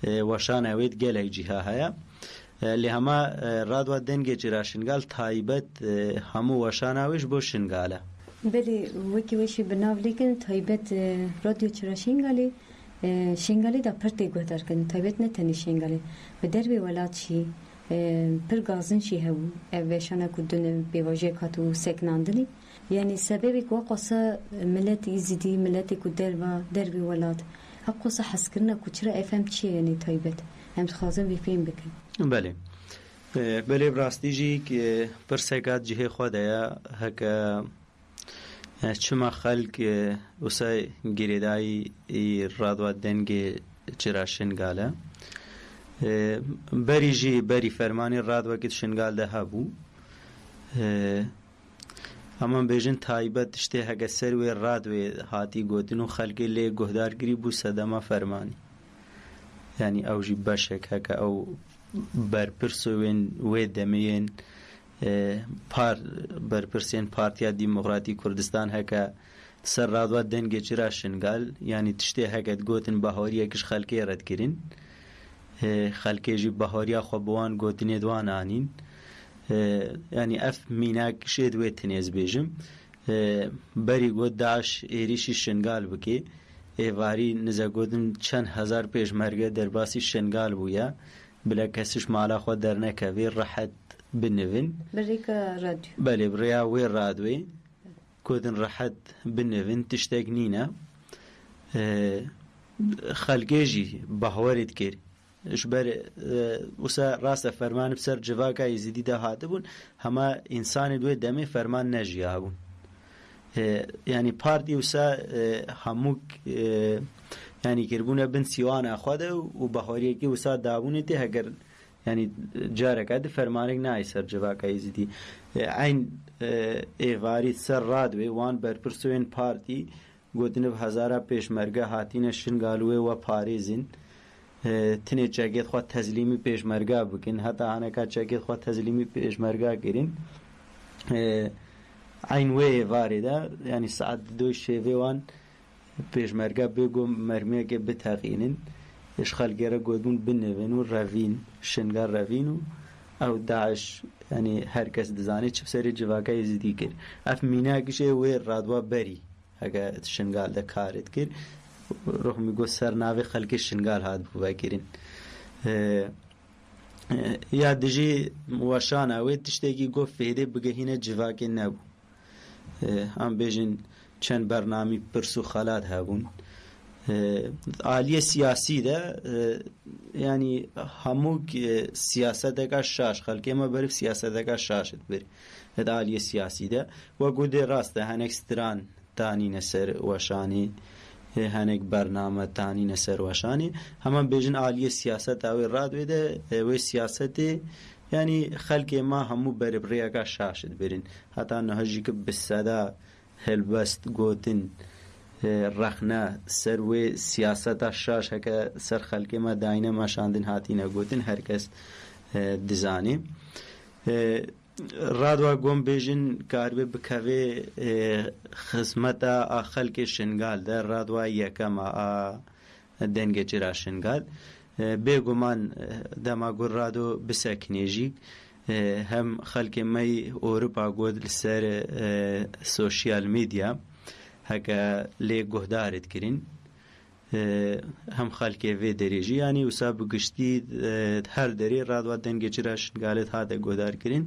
weşana wê gelek cîha heye lê hema radwa dengê çira şingal taybet hemû weşana wê ji bo şingal e Belê wekî weşî bi nav lêkin taybet radyo çira şingalê şingalê da pir tê guhdarkirin taybet ne tenê şingalê bi dervê welat jî pir gazin jî hebû ev weşana ku pêvajiyek hatibû seknandinê yanî sebebê ku qasa milletê êzîdî milletê ku dervê welat hep qasa hezkirina ku çira ev hem çi ye yanî taybet em dixwazin vê fêm bikin belê belê bi rastî jî pirseka cihê xwe de ye heke çima xelk wisa girêdayî radwa dengê çira şingal e berî jî berî fermanê radwekî şingal de hebû em bêjin taybet tiştê heke ser wê radwê hatî gotin û xelkê lê guhdar kirî bû sedema fermanî yanî ew jî beşek heke ew berpirsên wê demeyên berpirsên Partiya Demokratîk Kurdistan heke ser radwa dengê çira şingal yanî tiştê heke gotin bahariyekî ji xelkê re dikirin xelkê jî bahariya xwe bi wan gotinê di wan anîn yanî ev mînak şê di wê tinêz bêjim berî got Daeş êrişî şingal bike êvarî nize gotin çend hezar pêşmerge derbasî şingal bûye bile kesî mala xwe dernekevê rehet binivin birêka radyo belê bi rêya wê radyoyê gotin rehet binivin tiştek nîne xelkê jî bawerê dikir ji ber wisa rast e ferman bi ser civaka êzîdî de hatibûn hema însanê di wê demê ferman nejiyabûn yanî partî wisa hemû yanî kirbûne bin sîwana xwe de û bahariyekî wisa dabûnê tê heger yanî careka di fermanek nayê ser civaka êzîdî eyn êvarî ser radyoyê wan berpirsên partî gotine bi hezara pêşmerge hatîne şingal wê we parêzin tinê çekê xwe tezlîmî pêşmerga bikin heta hineka çekê xwe tezlîmî pêşmerga kirin eyn wê êvarê de yanî saet doy şêvê wan pêşmerga bêgo mermiyekê biteqînin ji xelkê re gotbûn binivin û revîn şingal revîn û ew Daeş yanî herkes dizanê çi serê civaka êzîdî kir ev mînakî jê wê radwa berî heke şingal de karê dikir rohmî got ser navê xelkê şingal hat bivekirin ya dijî weşana wê tiştekî got fêdê bigehîne civakê nebû em bêjin çend bernamî pirs û xelat hebûn عالیە سیاسی دا ینی هەموو سیاسەتێکا شاش خەڵکێمە بەرف سیاسەتەکە شاشت بر هەدا عالیە سیاسی دا وەکو دێ ڕاستە هەنێک ستران تانینە سەر وەشانی هەنێک بەرنامە تانینە سەر وەشانی هەمان بێژن عالیە سیاسەت ئەوەی ڕادوێدە ئەوەی سیاسەتێ ینی خەڵکێ ما هەموو بەربڕێەکە شاشت برن هەتا نەهەژیکە بسەدا هەلبەست گوتن ڕەخنە سەر وێ سیاسەتە شاش هەکە سەر خەڵکێمە داینە مەشاندن هاتینە گوتن هەرکەس دزانێ ڕادوا گۆم بێژن کاربێ بکەوێ خزمەتە ئا خەڵکێ شنگالدە ڕادوا یەکەمە ئا دەنگە جرا شنگال بێگومان دەماگوڕ ڕادۆ بسەکنێژیک هەم خەڵکێمەی ئۆروپا گوت لەسەر سۆشیال میدیا هەکە لێ گۆهدارت کرین هەم خەڵکێ vê derêjî yanî wisa bi giştî her derê radwa dengê çira şingalet hate guhdarkirin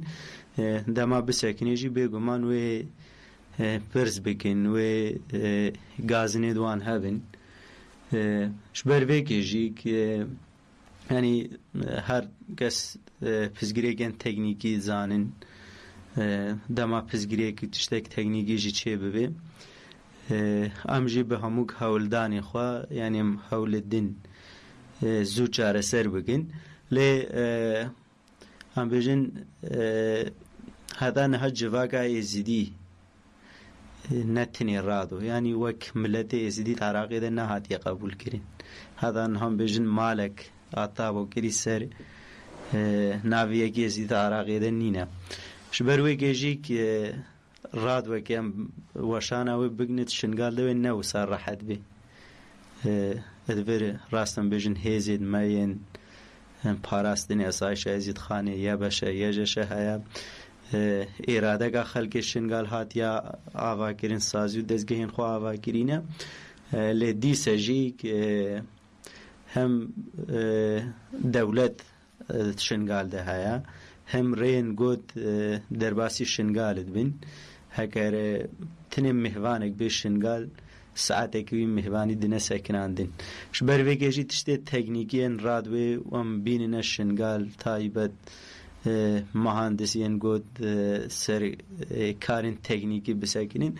dema bisekinê jî bêguman wê pirs bikin wê gazinê wan hebin ji ber vêkê jî yanî her kes pizgirêkên teknîkî zanin dema pizgirêkî tiştek teknîkî jî çê bibe ئەم ژی بە هەموو هەوڵدانی خوا یانیم هەولدن زوو چارەسەر بگن لێ ئەم بێژن هەتا نەها جڤاکە ئێزیدی نەتنێ ڕادۆ ینی وەک ملەتە ئێزیدی عراقیدا نەهاتیە قبولکردن هەتا هەم بێژن مالێک ئاتا بۆ کردی سەر ناویەکی ئێزیدی عراقیدا نینە ji ber wê gêjîk radwekê em weşana wê bignit şingal de wê ne wisa rehet bê divêr rastem bêjin hêzê meyên parastinê esayişa Êzîdxanê ya beşe ya jeşe heye îradeka xelkê şingal hatiya avakirin sazî û dezgehên xwe avakirîne lê dîse jî hem dewlet şingal de heye hem rêyên got derbasî şingalit bin هەکەرە تنێ میهوانێک بێ شنگال سعاتێکی وی میهوانی دنە سەکناندن ji ber vê gêjî tiştê teknîkiyên radwê em bînine şingal taybet mehandisiyên got ser karên teknîkî bisekinin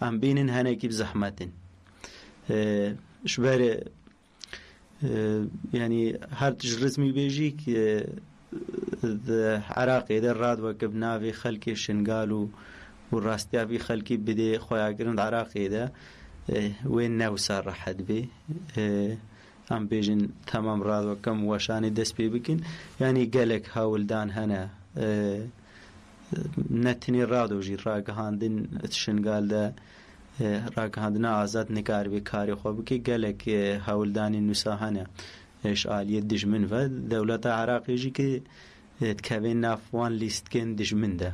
em bînin henekî zehmetin ji ber yanî her tij rizmî bêjî Iraqê de radweke bi navê xelkê şingal û و راستیا وی خەلکی بدێ خۆیاگرن عراقیدا wê newsa rehet bê em bêjin temam radwekem weşanê dest pê bikin yanî gelek hewldan hene ne tinê rado jî ragihandin şingal de ragihandina azad nikaribê karê xwe bike gelek hewldanên wisa hene ji aliyê dijmin ve dewleta Iraqê jî ki dikevên nav wan lîstkên dijmin de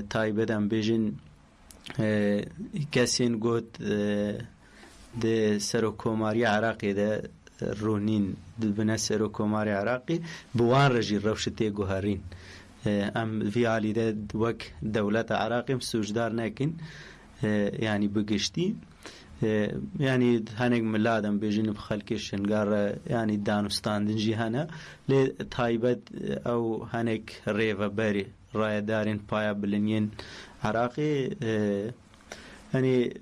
taybet em bêjin kesên got di serokkomariya Iraqê de rûnîn dibine serokkomarê Iraqê bi wan re jî rewşi tê guherîn em vî alî de wek dewleta Iraqê sûcdar nekin yanî bigiştî yanî hinek milat em bêjin bi xelkê şingar re yanî danûstandin jî hene lê taybet ew hinek rêveberê rayedarên paya bilinyên Iraqê yanî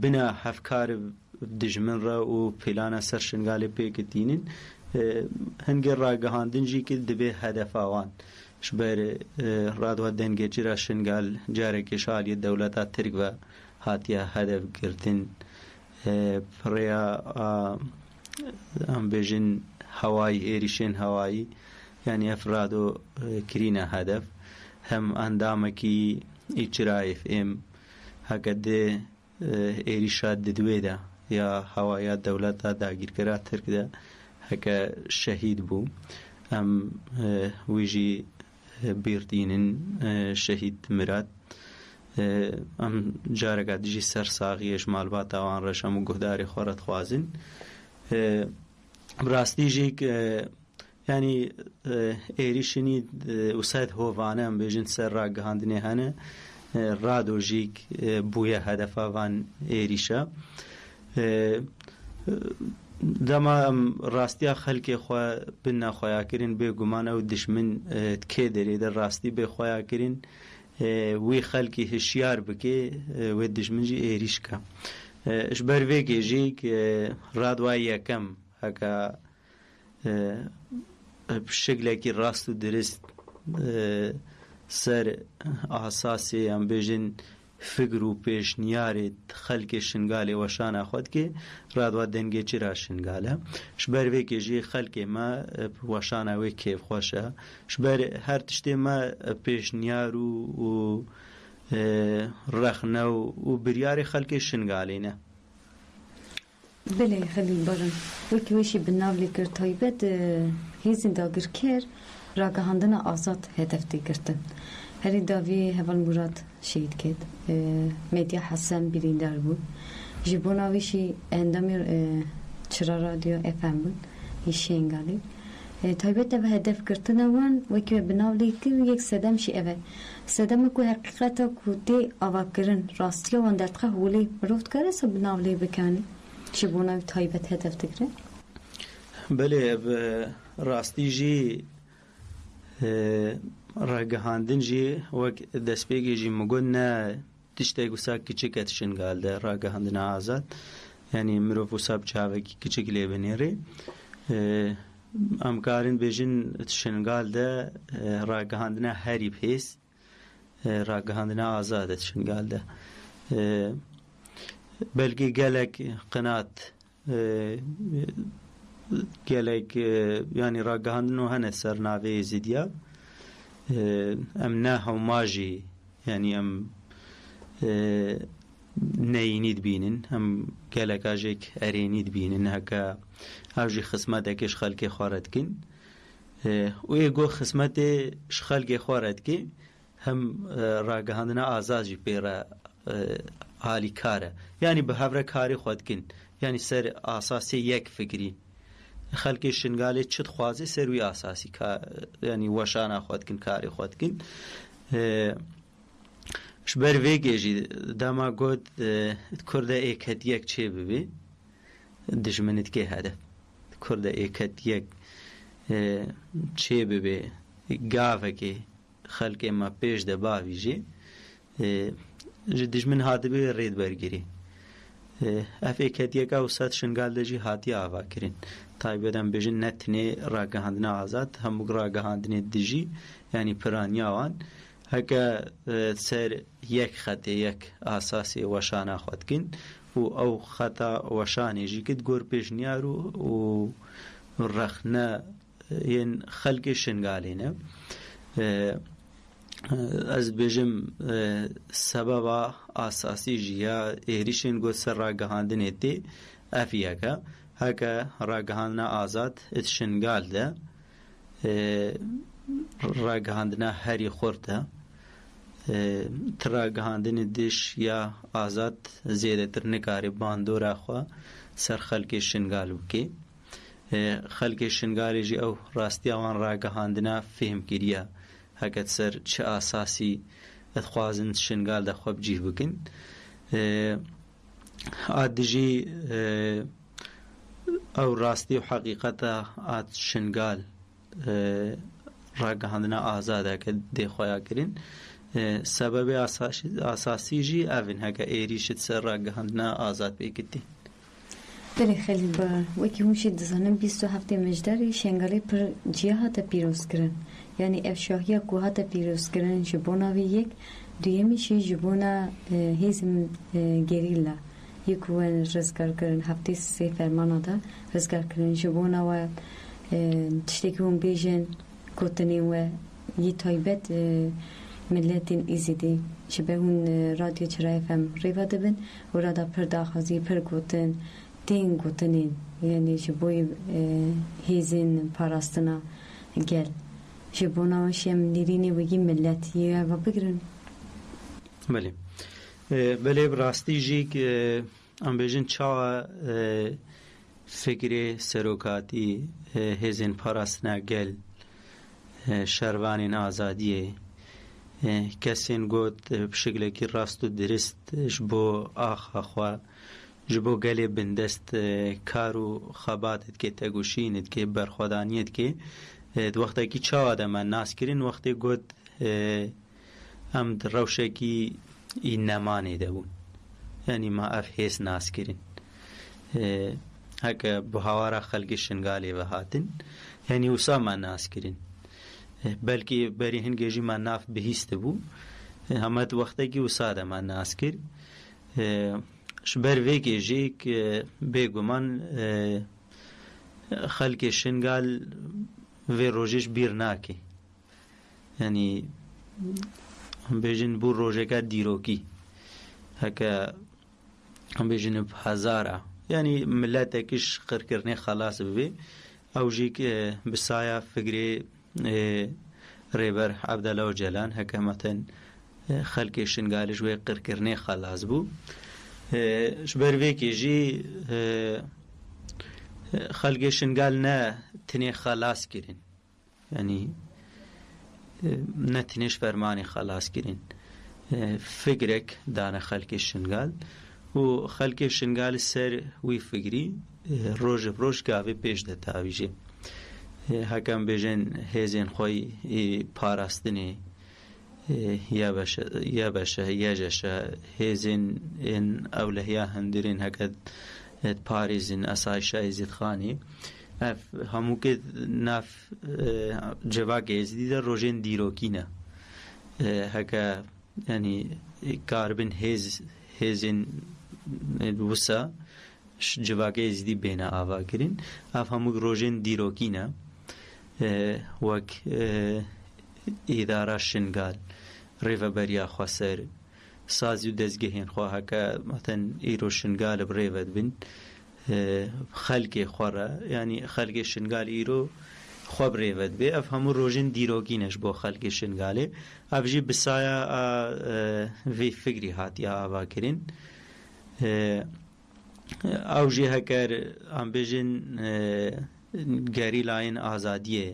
bina hevkar dijmin re û plana ser şingalê pêketînin hingê ragihandin jî ki divê hedefa wan ji ber radwa dengê çira şingal carekê ji aliyê dewleta Tirk ve hatiye hedefgirtin rêya em bêjin hewayî êrişên hewayî yani efrado kirine hedef hem endamekî îçirayê em heke dê êrişa didwê de ya hewaya dewleta dagîrkira Tirk de heke şehîd bû em wî jî bîrdînin şehîd mirat em careka dijî ser saxiyê ji malbata wan re hemû guhdarê xwe re dixwazin bi rastî jî yani êrişinî wisa hovane em bêjin ser ragihandinê hene rado jî bûye hedefa van êrîşa دەما ئەم ڕاستیا خەلکێ خوا بنا خۆیاکردن بێگومانە و دشمن کێ دەرێدە ڕاستی بێ خۆیاکردن وی خەلکی هشیار بکێ وێ دژمنجی ئێریشکە ش بەر vê gêjîk radway yekem heka şeklekî rast û dirist ser asasê em bêjin fikr û pêşniyarê xelkê şingalê weşana xwe dike radwa dengê çi ra şingal e ji ber vê jî xelkê me weşana wê kêfxweş e ji ber her tiştê me pêşniyar û rexne û biryarê xelkê şingalê ne. Belê Xelîl Baran wekî wêşî bi nav lê kir taybet hêzên dagirker ragihandina azad hedef tê girtin. Herî davî Heval Murad şehîd ket. Medya Hesen birîndar bû. Ji bona wî jî endamê Çira Radyo FM bûn hî Şengalê. Taybet ev hedef girtina wan wekî bi nav lê kir yek sedem jî ev e. Sedema ku heqîqeta ku tê avakirin rastiya wan derdixwe holê mirov dikare sa bi nav lê bikanî. Ji bona wî taybet hedef digire? Belê ev rastî jî ragihandin jî wek destpêkê jî min got ne tiştek wisa kiçik et şingal de ragihandina azad yanî mirov wisa bi çavekî kiçik lê binêrê em karin bêjin şingal de ragihandina herî pês ragihandina azad et şingal de belkî gelek qinat gelek yanî ragihandin û hene ser navê Êzidiya em ne hewma jî yanî em neyînî dibînin em geleka jêk erênî dibînin heka ew jî xismetekê ji xelkê xwe re dikin û ê got xismetê ji xelkê xwe re dike hem ragihandina azad jî pê re halî kar e yanî bi hev re karê xwe dikin yanî ser asasê yek fikrî xelkê şingalê çi dixwaze ser wî asasî yanî weşana xwe dikin karê xwe dikin ji ber vê jî dema got Kurda êketiyek çê bibe dijminê dike hedef Kurda êketiyek çê bibe gavekê xelkê me pêş de bavî jî ji dijmin hatibe rêdbergirî ev êketiyeka wisa şingal de jî hatiye avakirin taybet em bêjin ne tinê ragihandina azad hemû ragihandinê dijî yanî piraniya wan heke ser yek xetê yek asasê weşana xwe dikin û ew xeta weşanê jî kit gor pêşniyar û rexne yên xelkê şingalê ne ez bêjim sebeba asasî jî ya êrişên got ser ragihandinê tê ev yek e heke ragihandina azad it şingal de ragihandina herî xurt e ragihandinê diş ya azad zêdetir nikare bandora xwe ser xelkê şingal bike xelkê şingalê jî ew rastiya wan ragihandina fêmkiriya heket ser çi asasî dixwazin şingal de xwe bicih bikin ad jî ew rastî û heqîqeta at şingal ragihandina azad heke dê xweya kirin sebebê asasî jî ev in heke êrîşit ser ragihandina azad pêkitî. Belê Xelîl Baran wekî hûn jî dizanin 27 Mejdarê Şengalê pir ciya hate pîrozkirin yanî ev şahiya ku hate pîrozkirin ji bona wî yek duyemî jî ji bona hêzên gerîla yek wan rizgar kirin heftê sê fermana da rizgar kirin ji bona we tiştekî hûn bêjin gotinên we yî taybet milletên Êzidî ji ber hûn Radyo Çira FM rêva dibin û rada pir daxwazî pir gotin tên gotinên yanî ji bo hêzên parastina gel ji bona wan em nêrînê wekî millet yê eva bigirin. Belê belê bi rastî jî em bêjin çawa fikrê serokatî hêzên parastina gel şervanên azadiyê kesên got bi şeklekî rast û dirist ji bo axa xwe ji bo gelê bindest kar û xebatê dike tegoşînê dike berxwedaniyê dike di wextekî çawa de me nas kirin wextê got em di rewşekî înemanê de bûn yanî me ev hês nas kirin heke bi hawara xelkê Şingalê ve hatin yanî wisa me nas kirin belkî berî hingê jî me nav bihîst bû heme di wextekî wisa de me nas kir ji ber vê jî bêguman xelkê Şingal vê rojê ji bîr nake yanî em bêjin bû rojeka dîrokî heke em bêjin bi hezara yanî milletekî ji qirkirinê xelas bibe ew jî bi saya fikrê rêber Ebdela Öcalan heke meten xelkê Şingalê ji wê qirkirinê xelas bû ji ber vê jî xelkê Şingal ne tinê xelas kirin yanî ne tinê ji fermanê xelas kirin fikrek dane xelkê Şingal û xelkê Şingal ser wî fikrî roj bi roj gavê pêş de tavîje heke em bêjin hêzên xwe parastinê ya beşe ya ceşe hêzên ewlehiya hundirên heke parêzin esayişa Êzîdxanê ev hemûkê nav civakê Êzîdî de rojên dîrokî ne heke yanî karibin hêzên wisa civakê Êzîdî bêne ava kirin ev hemû rojên dîrokî ne wek îdara Şingal rêveberiya xwe ser sazî û dezgehên xwe heke meten îro Şingal bi rêve dibin xelkê xwe re yanî xelkê Şingal îro xwe bi rêve dibe ev hemû rojên dîrokî ne ji bo xelkê Şingalê ev jî bi saya vê fikrî hatiye ava kirin ew jî heger em bêjin gerîlayên azadiyê